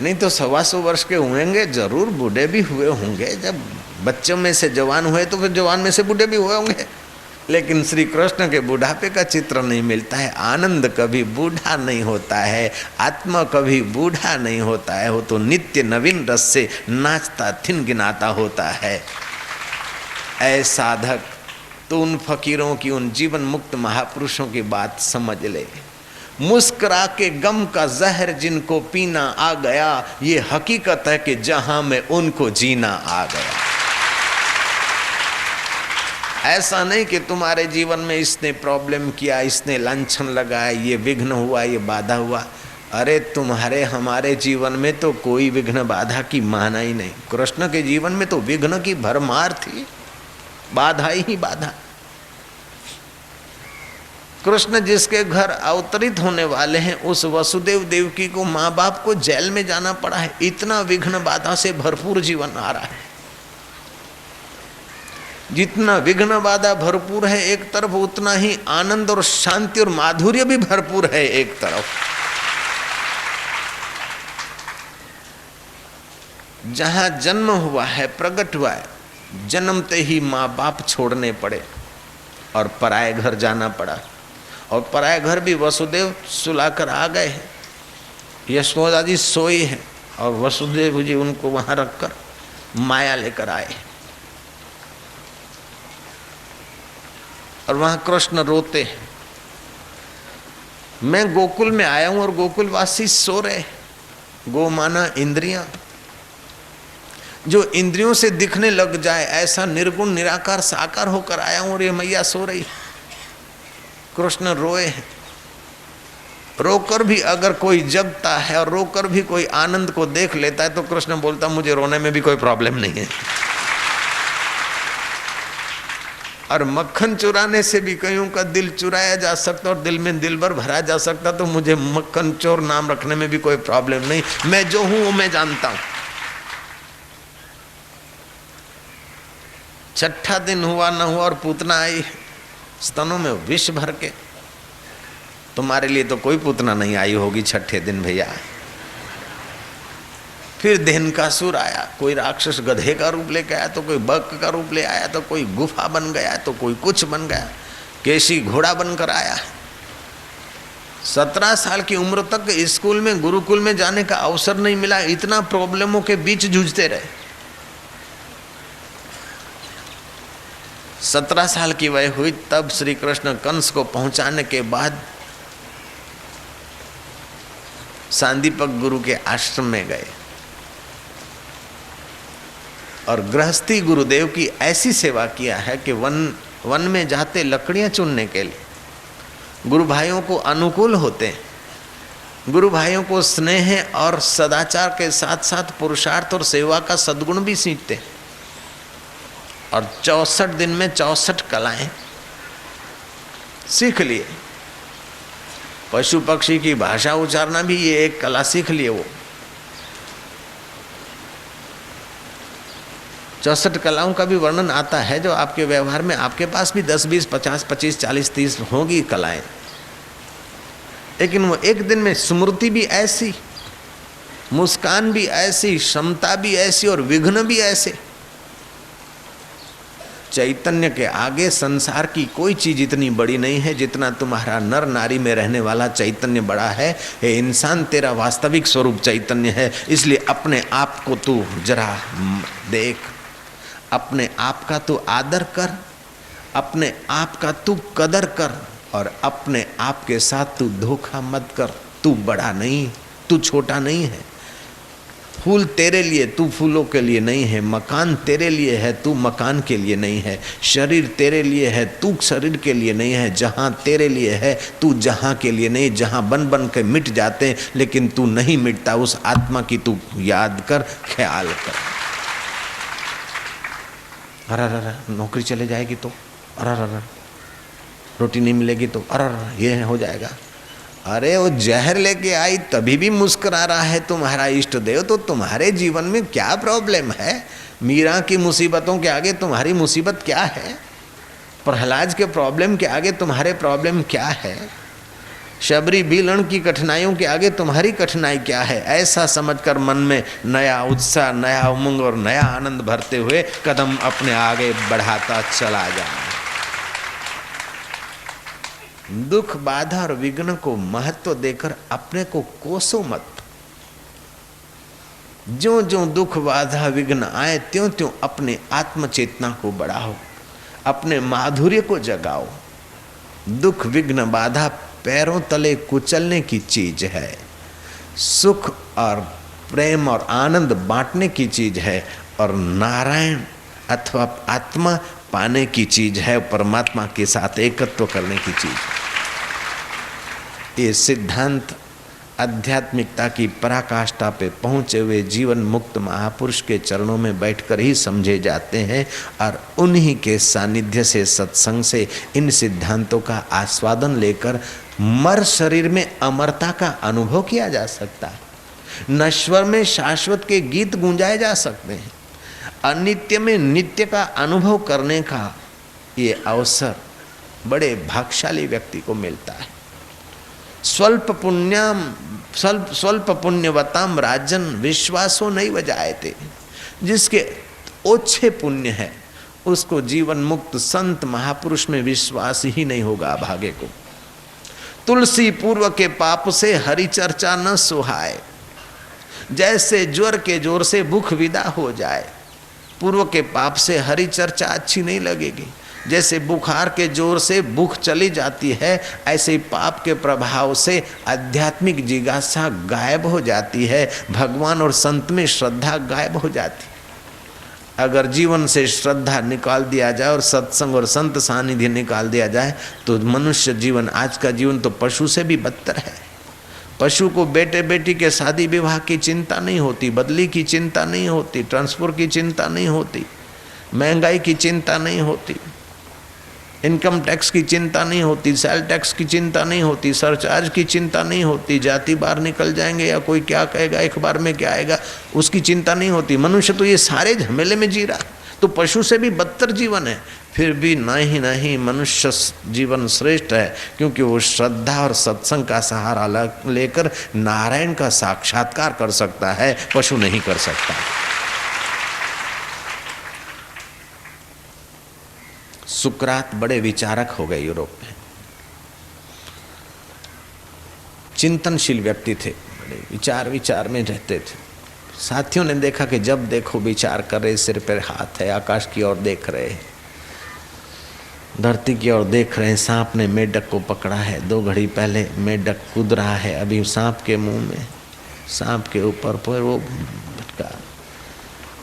नहीं तो 125 वर्ष के हुएंगे, जरूर बूढ़े भी हुए होंगे। जब बच्चों में से जवान हुए तो फिर जवान में से बूढ़े भी हुए होंगे। लेकिन श्री कृष्ण के बुढ़ापे का चित्र नहीं मिलता है। आनंद कभी बूढ़ा नहीं होता है, आत्मा कभी बूढ़ा नहीं होता है। वो तो नित्य नवीन रस से नाचता थिन गिनाता होता है। ऐ साधक, तो उन फकीरों की, उन जीवन मुक्त महापुरुषों की बात समझ ले। मुस्कुरा के गम का जहर जिनको पीना आ गया, ये हकीकत है कि जहां में उनको जीना आ गया। ऐसा नहीं कि तुम्हारे जीवन में इसने प्रॉब्लम किया, इसने लांछन लगाया, ये विघ्न हुआ, ये बाधा हुआ। अरे तुम्हारे हमारे जीवन में तो कोई विघ्न बाधा की माना ही नहीं। कृष्ण के जीवन में तो विघ्न की भरमार थी, बाधा ही बाधा। कृष्ण जिसके घर अवतरित होने वाले हैं उस वसुदेव देवकी को माँ बाप को जेल में जाना पड़ा है। इतना विघ्न बाधा से भरपूर जीवन आ रहा है। जितना विघ्न बाधा भरपूर है एक तरफ, उतना ही आनंद और शांति और माधुर्य भी भरपूर है एक तरफ। जहां जन्म हुआ है, प्रकट हुआ है, जन्मते ही माँ बाप छोड़ने पड़े और पराये घर जाना पड़ा। और पराये घर भी वसुदेव सुलाकर आ गए हैं। यशोदा जी सोई है और वसुदेव जी उनको वहां रखकर माया लेकर आए और वहां कृष्ण रोते हैं। मैं गोकुल में आया हूं और गोकुलवासी सो रहे। गो माना इंद्रियां, जो इंद्रियों से दिखने लग जाए ऐसा निर्गुण निराकार साकार होकर आया हूं और ये मैया सो रही। कृष्ण रोए हैं। रोकर भी अगर कोई जगता है और रोकर भी कोई आनंद को देख लेता है तो कृष्ण बोलता मुझे रोने में भी कोई प्रॉब्लम नहीं है। और मक्खन चुराने से भी कईयों का दिल चुराया जा सकता और दिल में दिल भर भरा जा सकता, तो मुझे मक्खन चोर नाम रखने में भी कोई प्रॉब्लम नहीं। मैं जो हूं वो मैं जानता हूं। छठा दिन हुआ न हुआ और पूतना आई स्तनों में विष भर के। तुम्हारे लिए तो कोई पूतना नहीं आई होगी छठे दिन भैया। फिर धेनुकासुर आया, कोई राक्षस गधे का रूप लेके आया, तो कोई बक का रूप ले आया, तो कोई गुफा बन गया, तो कोई कुछ बन गया, केशी घोड़ा बनकर आया। 17 साल की उम्र तक स्कूल में गुरुकुल में जाने का अवसर नहीं मिला। इतना प्रॉब्लमों के बीच जूझते रहे। 17 साल की वय हुई तब श्री कृष्ण कंस को पहुंचाने के बाद सांदीपक गुरु के आश्रम में गए और गृहस्थी गुरुदेव की ऐसी सेवा किया है कि वन में जाते लकड़ियां चुनने के लिए गुरु भाइयों को अनुकूल होते हैं। गुरु भाइयों को स्नेह और सदाचार के साथ साथ पुरुषार्थ और सेवा का सद्गुण भी सीखते हैं। और 64 दिन में 64 कलाएं सीख लिए। पशु पक्षी की भाषा उच्चारना भी ये एक कला सीख लिए। वो 64 कलाओं का भी वर्णन आता है जो आपके व्यवहार में आपके पास भी 10, 20, 50, 25, 40, 30 होगी कलाएं, लेकिन वो एक दिन में स्मृति भी ऐसी, मुस्कान भी ऐसी, क्षमता भी ऐसी और विघ्न भी ऐसे। चैतन्य के आगे संसार की कोई चीज इतनी बड़ी नहीं है जितना तुम्हारा नर नारी में रहने वाला चैतन्य बड़ा है। हे इंसान, तेरा वास्तविक स्वरूप चैतन्य है। इसलिए अपने आप को तू जरा देख, अपने आप का तू आदर कर, अपने आप का तू कदर कर और अपने आप के साथ तू धोखा मत कर। तू बड़ा नहीं, तू छोटा नहीं है। फूल तेरे लिए, तू फूलों के लिए नहीं है। मकान तेरे लिए है, तू मकान के लिए नहीं है। शरीर तेरे लिए है, तू शरीर के लिए नहीं है। जहाँ तेरे लिए है, तू जहाँ के लिए नहीं। जहाँ बन बन के मिट जाते हैं लेकिन तू नहीं मिटता। उस आत्मा की तू याद कर, ख्याल कर। अरे नौकरी चले जाएगी तो, अरे रोटी नहीं मिलेगी तो, अरे ये हो जाएगा। अरे वो जहर लेके आई तभी भी मुस्कुरा रहा है तुम्हारा इष्ट देव, तो तुम्हारे जीवन में क्या प्रॉब्लम है? मीरा की मुसीबतों के आगे तुम्हारी मुसीबत क्या है? प्रहलाद के प्रॉब्लम के आगे तुम्हारे प्रॉब्लम क्या है? शबरी बीलन की कठिनाइयों के आगे तुम्हारी कठिनाई क्या है? ऐसा समझकर मन में नया उत्साह, नया उमंग और नया आनंद भरते हुए कदम अपने आगे बढ़ाता चला जाए। दुख, बाधा और विघ्न को महत्व देकर अपने को कोसो मत। ज्यों ज्यों दुख, बाधा, विघ्न आए त्यों त्यों अपने आत्म चेतना को बढ़ाओ, अपने माधुर्य को जगाओ। दुख, विघ्न, बाधा पैरों तले कुचलने की चीज है। सुख और प्रेम और आनंद बांटने की चीज है और नारायण अथवा आत्मा पाने की चीज है, परमात्मा के साथ एकत्व करने की चीज। ये सिद्धांत आध्यात्मिकता की पराकाष्ठा पे पहुँचे हुए जीवन मुक्त महापुरुष के चरणों में बैठकर ही समझे जाते हैं और उन्हीं के सानिध्य से, सत्संग से इन सिद्धांतों का आस्वादन लेकर मर शरीर में अमरता का अनुभव किया जा सकता है। नश्वर में शाश्वत के गीत गूंजाए जा सकते हैं। अनित्य में नित्य का अनुभव करने का ये अवसर बड़े भाग्यशाली व्यक्ति को मिलता है। स्वल्प पुण्यवताम राजन विश्वासो नहीं बजाए थे। जिसके ओछे पुण्य है उसको जीवन मुक्त संत महापुरुष में विश्वास ही नहीं होगा भागे को। तुलसी पूर्व के पाप से हरि चर्चा न सुहाए। जैसे ज्वर के जोर से भूख विदा हो जाए, पूर्व के पाप से हरि चर्चा अच्छी नहीं लगेगी। जैसे बुखार के जोर से भूख चली जाती है, ऐसे ही पाप के प्रभाव से आध्यात्मिक जिज्ञासा गायब हो जाती है। भगवान और संत में श्रद्धा गायब हो जाती है। अगर जीवन से श्रद्धा निकाल दिया जाए और सत्संग और संत सानिध्य निकाल दिया जाए तो मनुष्य जीवन, आज का जीवन तो पशु से भी बदतर है। पशु को बेटे बेटी के शादी विवाह की चिंता नहीं होती, बदली की चिंता नहीं होती, ट्रांसपोर्ट की चिंता नहीं होती, महंगाई की चिंता नहीं होती, इनकम टैक्स की चिंता नहीं होती, सेल टैक्स की चिंता नहीं होती, सरचार्ज की चिंता नहीं होती, जाति बाहर निकल जाएंगे या कोई क्या कहेगा, एक बार में क्या आएगा, उसकी चिंता नहीं होती। मनुष्य तो ये सारे झमेले में जी रहा, तो पशु से भी बदतर जीवन है। फिर भी नहीं मनुष्य जीवन श्रेष्ठ है, क्योंकि वो श्रद्धा और सत्संग का सहारा लेकर नारायण का साक्षात्कार कर सकता है, पशु नहीं कर सकता। सुकरात बड़े विचारक हो गए यूरोप में, चिंतनशील व्यक्ति थे, बड़े विचार में रहते थे। साथियों ने देखा कि जब देखो विचार कर रहे, सिर पर हाथ है, आकाश की ओर देख रहे हैं, धरती की ओर देख रहे हैं। सांप ने मेढक को पकड़ा है, 2 घड़ी पहले मेढक कूद रहा है, अभी सांप के मुंह में, सांप के ऊपर पर वो भटका,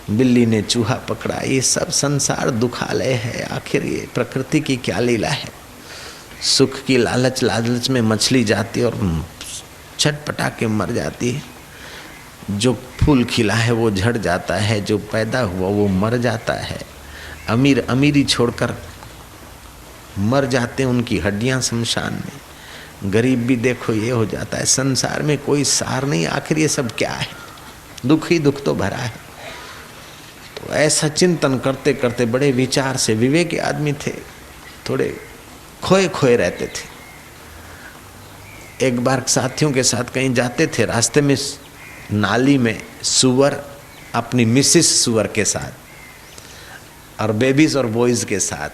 बिल्ली ने चूहा पकड़ा। ये सब संसार दुखालय है। आखिर ये प्रकृति की क्या लीला है। सुख की लालच में मछली जाती है और छटपटा के मर जाती है। जो फूल खिला है वो झड़ जाता है, जो पैदा हुआ वो मर जाता है। अमीर अमीरी छोड़कर मर जाते हैं, उनकी हड्डियां शमशान में। गरीब भी देखो ये हो जाता है। संसार में कोई सार नहीं। आखिर ये सब क्या है। दुख ही दुख तो भरा है। तो ऐसा चिंतन करते करते बड़े विचार से विवेकी आदमी थे, थोड़े खोए खोए रहते थे। एक बार साथियों के साथ कहीं जाते थे, रास्ते में नाली में सुअर अपनी मिसिस सुअर के साथ और बेबीज और बॉयज़ के साथ,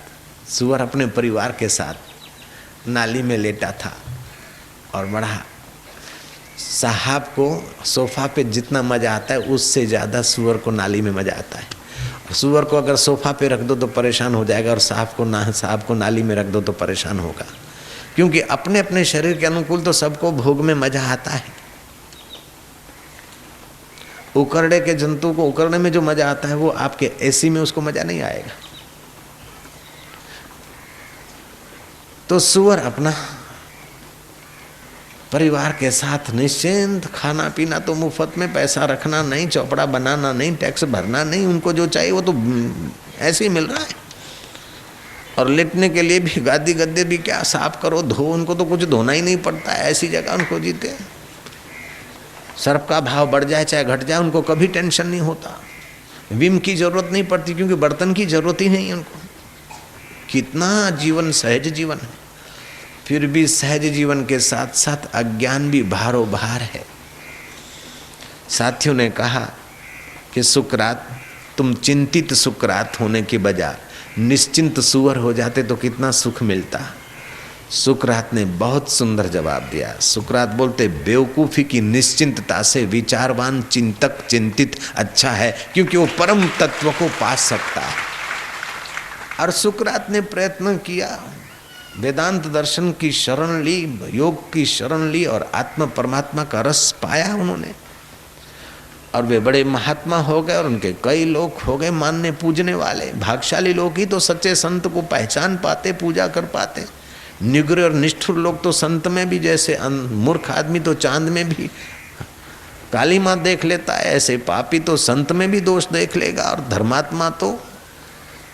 सुअर अपने परिवार के साथ नाली में लेटा था। और बड़ा साहब को सोफ़ा पे जितना मज़ा आता है उससे ज़्यादा सुअर को नाली में मज़ा आता है। सुअर को अगर सोफ़ा पे रख दो तो परेशान हो जाएगा, और साहब को नाली में रख दो तो परेशान होगा, क्योंकि अपने अपने शरीर के अनुकूल तो सबको भोग में मज़ा आता है। उकरड़े के जंतु को उकरने में जो मज़ा आता है वो आपके एसी में उसको मज़ा नहीं आएगा। तो सुअर अपना परिवार के साथ निश्चिंत, खाना पीना तो मुफ्त में, पैसा रखना नहीं, चौपड़ा बनाना नहीं, टैक्स भरना नहीं, उनको जो चाहिए वो तो ऐसे ही मिल रहा है। और लेटने के लिए भी गादी गद्दे भी क्या साफ करो धो, उनको तो कुछ धोना ही नहीं पड़ता है, ऐसी जगह उनको जीते। सर्फ का भाव बढ़ जाए चाहे घट जाए उनको कभी टेंशन नहीं होता। विम की जरूरत नहीं पड़ती क्योंकि बर्तन की जरूरत ही नहीं है उनको। कितना जीवन सहज जीवन है। फिर भी सहज जीवन के साथ साथ अज्ञान भी भारो भार है। साथियों ने कहा कि सुकरात, तुम चिंतित सुकरात होने के बजाय निश्चिंत सुअर हो जाते तो कितना सुख मिलता। सुकरात ने बहुत सुंदर जवाब दिया। सुकरात बोलते, बेवकूफ़ी की निश्चिंतता से विचारवान चिंतक चिंतित अच्छा है, क्योंकि वो परम तत्व को पा सकता है। और सुकरात ने प्रयत्न किया, वेदांत दर्शन की शरण ली, योग की शरण ली और आत्म परमात्मा का रस पाया उन्होंने। और वे बड़े महात्मा हो गए और उनके कई लोग हो गए मानने पूजने वाले। भाग्यशाली लोग ही तो सच्चे संत को पहचान पाते, पूजा कर पाते। निग्र और निष्ठुर लोग तो संत में भी, जैसे मूर्ख आदमी तो चांद में भी काली माँ देख लेता है, ऐसे पापी तो संत में भी दोष देख लेगा, और धर्मात्मा तो,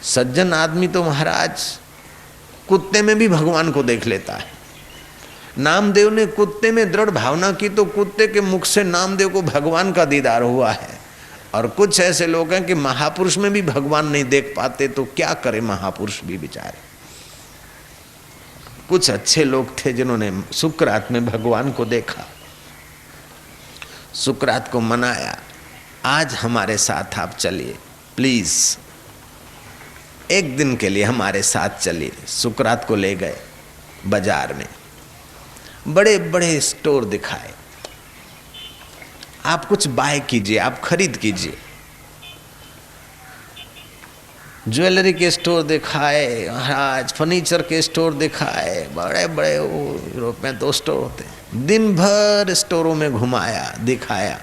सज्जन आदमी तो महाराज कुत्ते में भी भगवान को देख लेता है। नामदेव ने कुत्ते में दृढ़ भावना की तो कुत्ते के मुख से नामदेव को भगवान का दीदार हुआ है। और कुछ ऐसे लोग हैं कि महापुरुष में भी भगवान नहीं देख पाते, तो क्या करे महापुरुष भी बेचारे। कुछ अच्छे लोग थे जिन्होंने सुकरात में भगवान को देखा, सुकरात को मनाया, आज हमारे साथ आप चलिए प्लीज, एक दिन के लिए हमारे साथ चलिए। सुकरात को ले गए बाजार में, बड़े बड़े स्टोर दिखाए, आप कुछ बाय कीजिए, आप खरीद कीजिए। ज्वेलरी के स्टोर दिखाए महाराज, फर्नीचर के स्टोर दिखाए, बड़े बड़े वो यूरोप में तो स्टोर होते हैं। दिन भर स्टोरों में घुमाया, दिखाया।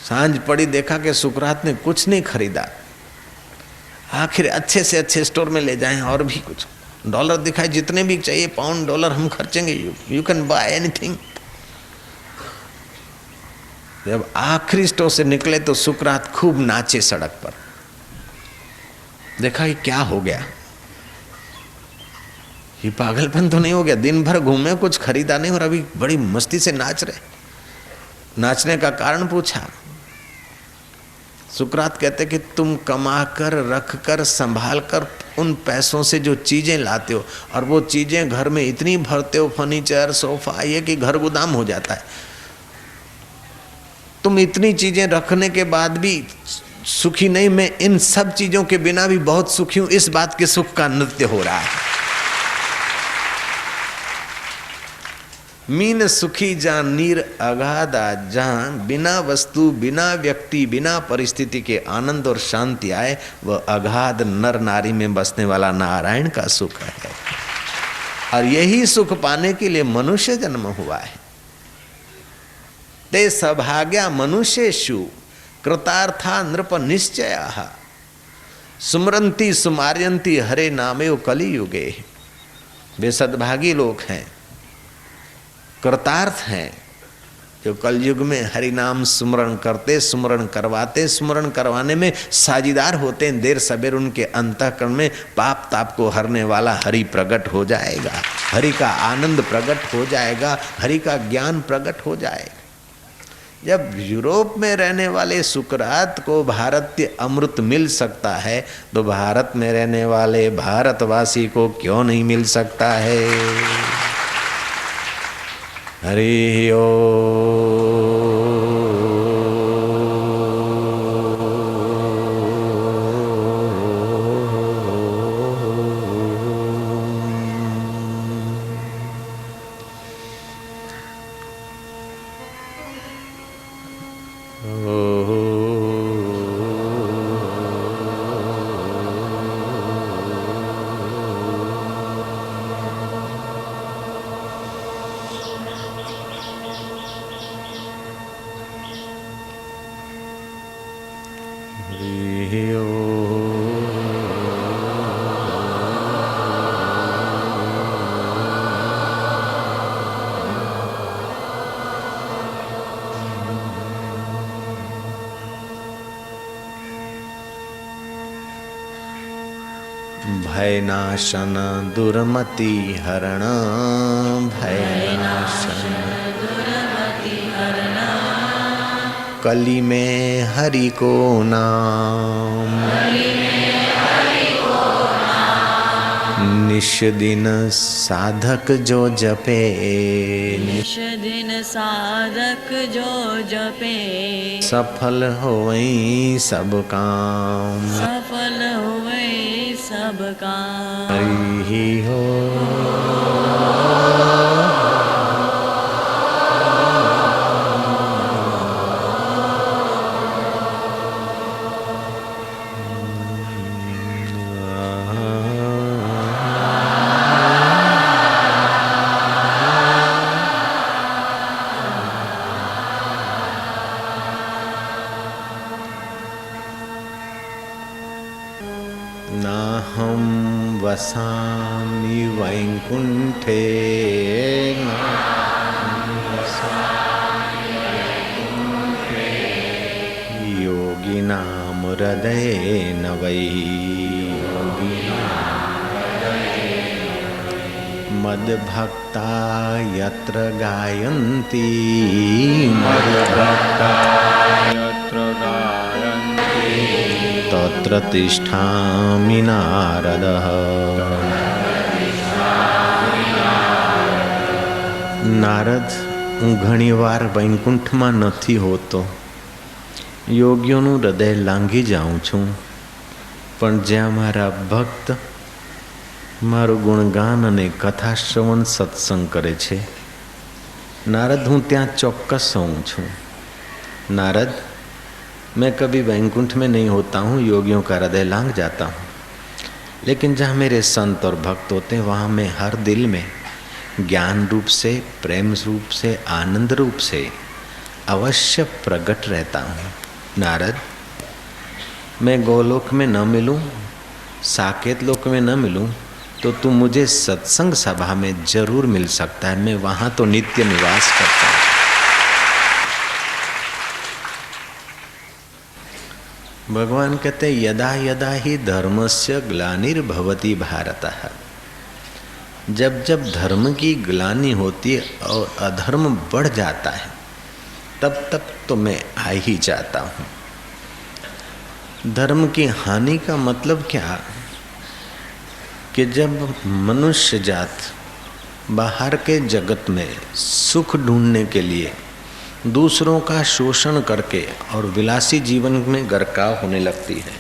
सांझ पड़ी, देखा कि सुकरात ने कुछ नहीं खरीदा। आखिर अच्छे से अच्छे स्टोर में ले जाएं और भी कुछ। डॉलर दिखाए, जितने भी चाहिए पाउंड डॉलर हम खर्चेंगे, यू कैन बाय एनीथिंग। जब आखिरी स्टोर से निकले तो सुकरात खूब नाचे सड़क पर। देखा ये क्या हो गया, ये पागलपन तो नहीं हो गया? दिन भर घूमे, कुछ खरीदा नहीं और अभी बड़ी मस्ती से नाच रहे। नाचने का कारण पूछा, सुकरात कहते कि तुम कमा कर, रख कर, संभाल कर उन पैसों से जो चीजें लाते हो, और वो चीजें घर में इतनी भरते हो, फर्नीचर, सोफा, ये कि घर गोदाम हो जाता है। तुम इतनी चीजें रखने के बाद भी सुखी नहीं, मैं इन सब चीजों के बिना भी बहुत सुखी हूं, इस बात के सुख का नृत्य हो रहा है। मीन सुखी जान नीर अगाधा जहां बिना वस्तु, बिना व्यक्ति, बिना परिस्थिति के आनंद और शांति आए, वह अगाध नर नारी में बसने वाला नारायण का सुख है। और यही सुख पाने के लिए मनुष्य जन्म हुआ है। ते सभाग्या मनुष्येषु कृतार्था नृप निश्चयाः सुमरंती सुमार्यंती हरे नामेव कलियुगे। वे सद्भागी लोग हैं, कृतार्थ हैं, जो कलयुग में हरि नाम सुमरण करते, सुमरण करवाते, सुमरण करवाने में साझीदार होते हैं। देर सबेर उनके अंतःकरण में पाप ताप को हरने वाला हरि प्रकट हो जाएगा, हरि का आनंद प्रकट हो जाएगा, हरि का ज्ञान प्रकट हो जाएगा। जब यूरोप में रहने वाले सुकरात को भारतीय अमृत मिल सकता है, तो भारत में रहने वाले भारतवासी को क्यों नहीं मिल सकता है? हरि ओम। भयनाशन दुर्मति हरण, भयनाशन कली में हरि को नाम, निश दिन साधक जो जपे, निश दिन साधक जो जपे, सफल होई सब काम, सफल हुए सब काम। हरि हो। वसामि वैकुण्ठे योगिनां हृदयेन वै मद्भक्ता यत्र गायन्ति तत्र तिष्ठामि नारदः। નારદ, હું ઘણીવાર વૈકુંઠમાં નથી હોતો, યોગીઓનું હૃદય લાંઘી જાઉં છું, પણ જ્યાં મારા ભક્ત મારું ગુણગાન અને કથા શ્રવણ સત્સંગ કરે છે, नारद हूँ ત્યાં ચોક્કસ હોઉં છું। नारद, मैं कभी वैकुंठ में नहीं होता हूँ, योगियों का हृदय लांघ जाता हूँ, लेकिन जहाँ मेरे संत और भक्त होते हैं वहाँ मैं हर दिल में ज्ञान रूप से, प्रेम रूप से, आनंद रूप से अवश्य प्रकट रहता हूँ। नारद, मैं गोलोक में न मिलूँ, साकेत लोक में न मिलूँ, तो तू मुझे सत्संग सभा में जरूर मिल सकता है, मैं वहाँ तो नित्य निवास करता हूँ। भगवान कहते यदा यदा ही धर्मस्य ग्लानिर्भवति भारतः, जब जब धर्म की ग्लानि होती है और अधर्म बढ़ जाता है, तब तब तो मैं आ ही जाता हूँ। धर्म की हानि का मतलब क्या कि जब मनुष्य जात बाहर के जगत में सुख ढूंढने के लिए दूसरों का शोषण करके और विलासी जीवन में गरकाव होने लगती है,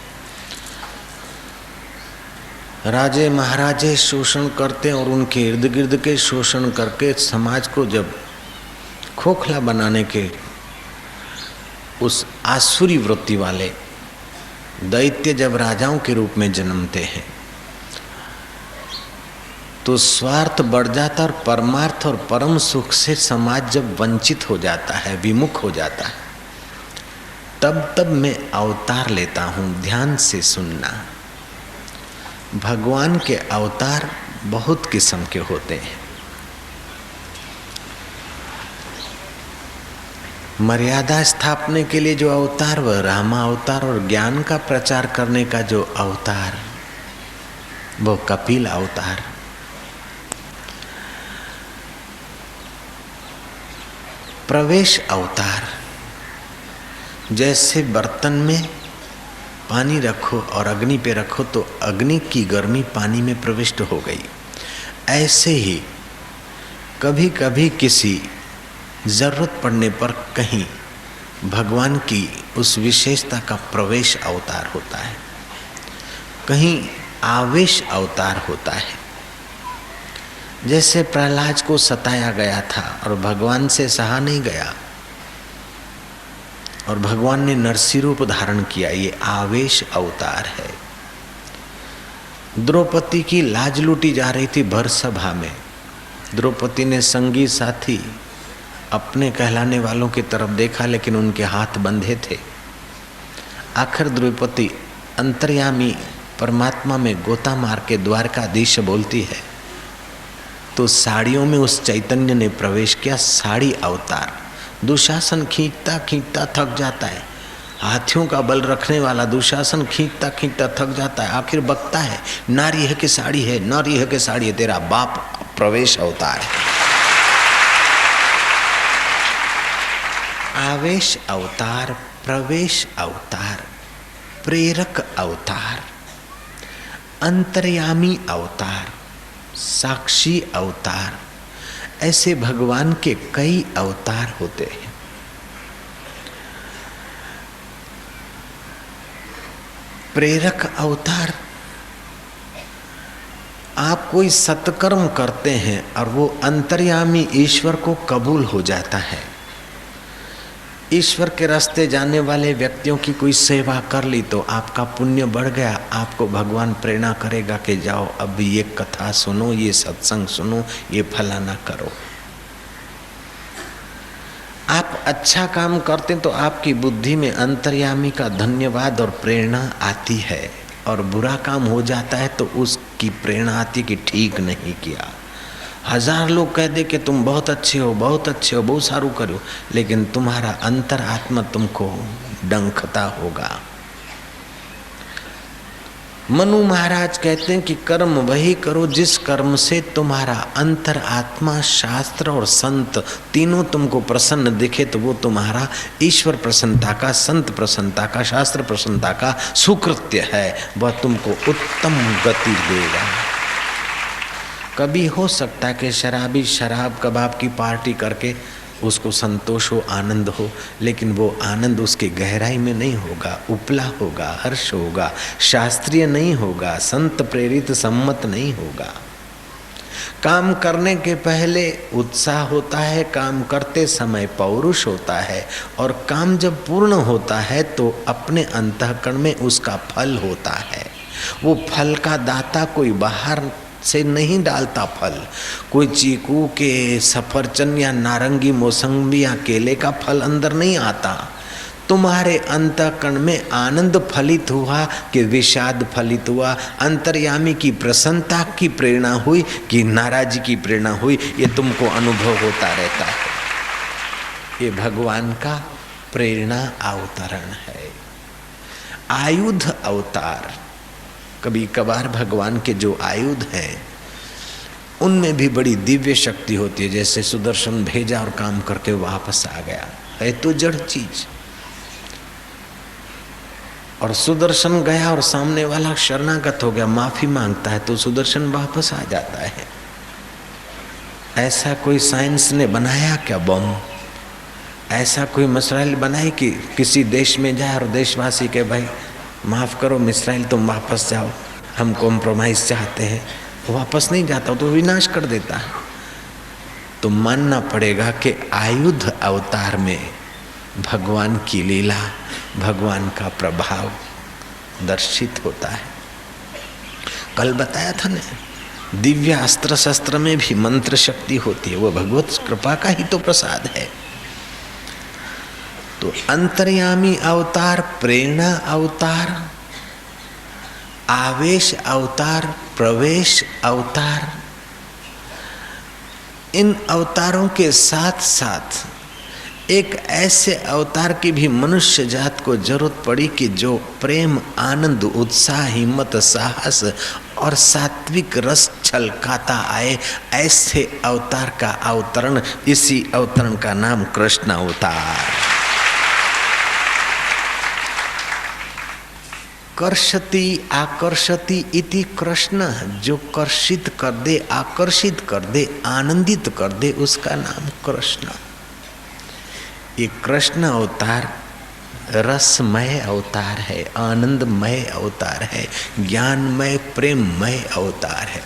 राजे महाराजे शोषण करते और उनके इर्द गिर्द के शोषण करके समाज को जब खोखला बनाने के उस आसुरी वृत्ति वाले दैत्य जब राजाओं के रूप में जन्मते हैं, तो स्वार्थ बढ़ जाता और परमार्थ और परम सुख से समाज जब वंचित हो जाता है, विमुख हो जाता है, तब तब मैं अवतार लेता हूँ। ध्यान से सुनना, भगवान के अवतार बहुत किस्म के होते हैं। मर्यादा स्थापने के लिए जो अवतार, वह रामा अवतार, और ज्ञान का प्रचार करने का जो अवतार, वो कपिल अवतार। प्रवेश अवतार, जैसे बर्तन में पानी रखो और अग्नि पे रखो तो अग्नि की गर्मी पानी में प्रविष्ट हो गई, ऐसे ही कभी कभी किसी जरूरत पड़ने पर कहीं भगवान की उस विशेषता का प्रवेश अवतार होता है, कहीं आवेश अवतार होता है। जैसे प्रहलाद को सताया गया था और भगवान से सहा नहीं गया और भगवान ने नरसिंह रूप धारण किया, ये आवेश अवतार है। द्रौपदी की लाज लूटी जा रही थी भर सभा में, द्रौपदी ने संगी साथी अपने कहलाने वालों की तरफ देखा, लेकिन उनके हाथ बंधे थे। आखिर द्रौपदी अंतर्यामी परमात्मा में गोता मार के द्वारकाधीश बोलती है, तो साड़ियों में उस चैतन्य ने प्रवेश किया, साड़ी अवतार। दुशासन खींचता खींचता थक जाता है, हाथियों का बल रखने वाला दुशासन खींचता खींचता थक जाता है, आखिर बकता है, नारी है कि साड़ी है, नारी है कि साड़ी है, तेरा बाप प्रवेश अवतार है। आवेश अवतार, प्रवेश अवतार, प्रेरक अवतार, अंतर्यामी अवतार, साक्षी अवतार, ऐसे भगवान के कई अवतार होते हैं। प्रेरक अवतार, आप कोई सत्कर्म करते हैं और वो अंतर्यामी ईश्वर को कबूल हो जाता है। ईश्वर के रास्ते जाने वाले व्यक्तियों की कोई सेवा कर ली तो आपका पुण्य बढ़ गया, आपको भगवान प्रेरणा करेगा कि जाओ अब ये कथा सुनो, ये सत्संग सुनो, ये फलाना करो। आप अच्छा काम करते तो आपकी बुद्धि में अंतर्यामी का धन्यवाद और प्रेरणा आती है, और बुरा काम हो जाता है तो उस की प्रेरणा आती कि ठीक नहीं किया। 1000 लोग कह दे कि तुम बहुत अच्छे हो, बहुत अच्छे हो, बहुत सारू करो, लेकिन तुम्हारा अंतरात्मा तुमको डंखता होगा। मनु महाराज कहते हैं कि कर्म वही करो जिस कर्म से तुम्हारा अंतरात्मा, शास्त्र और संत तीनों तुमको प्रसन्न दिखे, तो वो तुम्हारा ईश्वर प्रसन्नता का, संत प्रसन्नता का, शास्त्र प्रसन्नता का सुकृत्य है, वह तुमको उत्तम गति देगा। कभी हो सकता है कि शराबी शराब कबाब की पार्टी करके उसको संतोष हो, आनंद हो, लेकिन वो आनंद उसकी गहराई में नहीं होगा, उपला होगा, हर्ष होगा, शास्त्रीय नहीं होगा, संत प्रेरित सम्मत नहीं होगा। काम करने के पहले उत्साह होता है, काम करते समय पौरुष होता है, और काम जब पूर्ण होता है तो अपने अंतःकरण में उसका फल होता है। वो फल का दाता कोई बाहर से नहीं डालता फल, कोई चीकू के, सफरचंद या नारंगी, मौसम्बी या केले का फल अंदर नहीं आता। तुम्हारे अंतःकरण में आनंद फलित हुआ कि विषाद फलित हुआ, अंतर्यामी की प्रसन्नता की प्रेरणा हुई कि नाराजी की प्रेरणा हुई, ये तुमको अनुभव होता रहता है। ये भगवान का प्रेरणा अवतरण है, आयुध अवतार। कभी कभार भगवान के जो आयुध हैं उनमें भी बड़ी दिव्य शक्ति होती है, जैसे सुदर्शन भेजा और काम करके वापस आ गया, है तो जड़ चीज। और सुदर्शन गया और सामने वाला शरणागत हो गया, माफी मांगता है, तो सुदर्शन वापस आ जाता है। ऐसा कोई साइंस ने बनाया क्या बम? ऐसा कोई मिसाइल बनाई कि किसी देश में जाए और देशवासी के भाई माफ़ करो मिसाइल तुम वापस जाओ, हम कॉम्प्रोमाइज़ चाहते हैं, वापस नहीं जाता तो विनाश कर देता है। तो मानना पड़ेगा कि आयुध अवतार में भगवान की लीला, भगवान का प्रभाव दर्शित होता है। कल बताया था ना, दिव्य अस्त्र शस्त्र में भी मंत्र शक्ति होती है, वो भगवत कृपा का ही तो प्रसाद है। तो अंतर्यामी अवतार, प्रेरणा अवतार, आवेश अवतार, प्रवेश अवतार, इन अवतारों के साथ साथ एक ऐसे अवतार की भी मनुष्य जात को जरूरत पड़ी कि जो प्रेम, आनंद, उत्साह, हिम्मत, साहस और सात्विक रस छलकाता आए, ऐसे अवतार का अवतरण, इसी अवतरण का नाम कृष्ण अवतार। कर्षति आकर्षति इति कृष्ण, जो कर्षित कर दे, आकर्षित कर दे, आनंदित कर दे, उसका नाम कृष्ण। ये कृष्ण अवतार रसमय अवतार है, आनंदमय अवतार है, ज्ञानमय, प्रेममय अवतार है।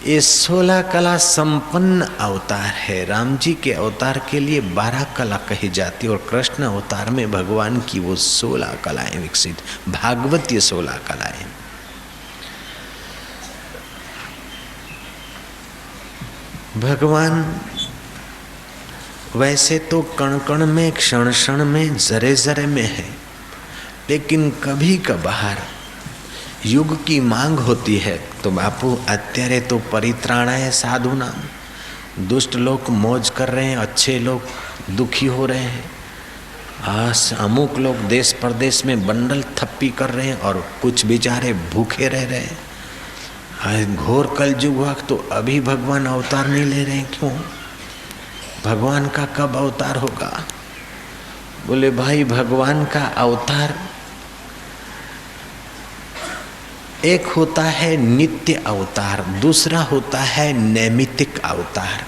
ये 16 कला संपन्न अवतार है। राम जी के अवतार के लिए 12 कला कही जाती है, और कृष्ण अवतार में भगवान की वो 16 कलाएं विकसित, भागवतीय 16 कलाएं। भगवान वैसे तो कण कण में, क्षण क्षण में, जरे जरे में है, लेकिन कभी कभार युग की मांग होती है तो बापू अत्यारे तो परित्राणाय साधुनाम, दुष्ट लोग मौज कर रहे हैं, अच्छे लोग दुखी हो रहे हैं, अमुक लोग देश परदेश में बंडल थप्पी कर रहे हैं और कुछ बेचारे भूखे रह रहे हैं। घोर कलयुग हुआ तो अभी भगवान अवतार नहीं ले रहे हैं, क्यों? भगवान का कब अवतार होगा? बोले भाई भगवान का अवतार एक होता है नित्य अवतार, दूसरा होता है नैमित्तिक अवतार।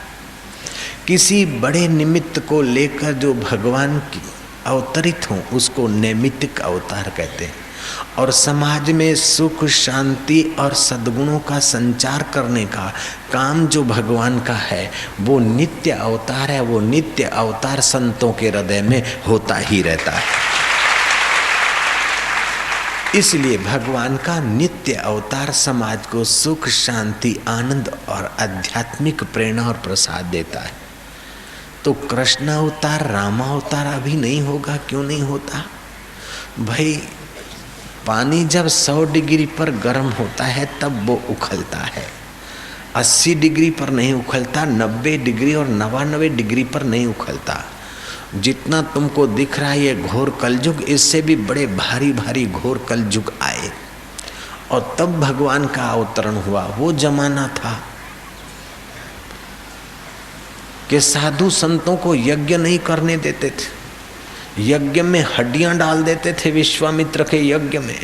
किसी बड़े निमित्त को लेकर जो भगवान की अवतरित हों उसको नैमित्तिक अवतार कहते हैं, और समाज में सुख, शांति और सद्गुणों का संचार करने का काम जो भगवान का है वो नित्य अवतार है। वो नित्य अवतार संतों के हृदय में होता ही रहता है। इसलिए भगवान का नित्य अवतार समाज को सुख, शांति, आनंद और आध्यात्मिक प्रेरणा और प्रसाद देता है। तो कृष्ण अवतार, राम अवतार अभी नहीं होगा, क्यों नहीं होता? भाई पानी जब 100 डिग्री पर गर्म होता है तब वो उखलता है, 80 डिग्री पर नहीं उखलता, 90 डिग्री और 99 डिग्री पर नहीं उखलता। जितना तुमको दिख रहा है ये घोर कलयुग, इससे भी बड़े भारी भारी घोर कलयुग आए और तब भगवान का अवतरण हुआ। वो जमाना था कि साधु संतों को यज्ञ नहीं करने देते थे, यज्ञ में हड्डियां डाल देते थे। विश्वामित्र के यज्ञ में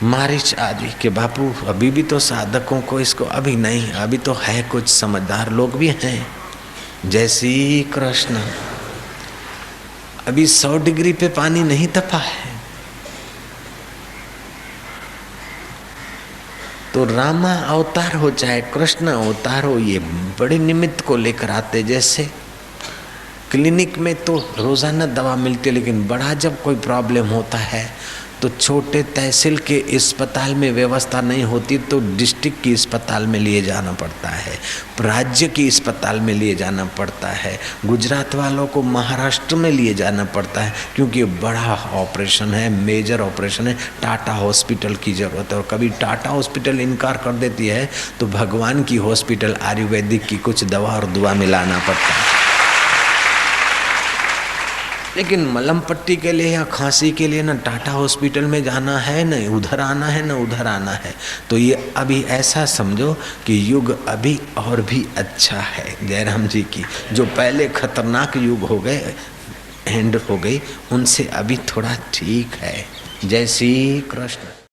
मारीच आदि के बापू अभी भी तो साधकों को इसको अभी नहीं, अभी तो है कुछ समझदार लोग भी हैं। जय श्री कृष्ण। अभी 100 डिग्री पे पानी नहीं तपा है तो रामा अवतार हो चाहे कृष्ण अवतार हो, ये बड़े निमित्त को लेकर आते। जैसे क्लिनिक में तो रोजाना दवा मिलती है, लेकिन बड़ा जब कोई प्रॉब्लम होता है तो छोटे तहसील के अस्पताल में व्यवस्था नहीं होती तो डिस्ट्रिक्ट की अस्पताल में लिए जाना पड़ता है, राज्य की अस्पताल में लिए जाना पड़ता है। गुजरात वालों को महाराष्ट्र में लिए जाना पड़ता है क्योंकि बड़ा ऑपरेशन है, मेजर ऑपरेशन है, टाटा हॉस्पिटल की ज़रूरत है। और कभी टाटा हॉस्पिटल इनकार कर देती है तो भगवान की हॉस्पिटल आयुर्वेदिक की कुछ दवा और दुआ मिलाना पड़ता है। लेकिन मलम पट्टी के लिए या खांसी के लिए न टाटा हॉस्पिटल में जाना है, न उधर आना है, न उधर आना है। तो ये अभी ऐसा समझो कि युग अभी और भी अच्छा है। जयराम जी की जो पहले खतरनाक युग हो गए, एंड हो गई, उनसे अभी थोड़ा ठीक है। जय श्री कृष्ण।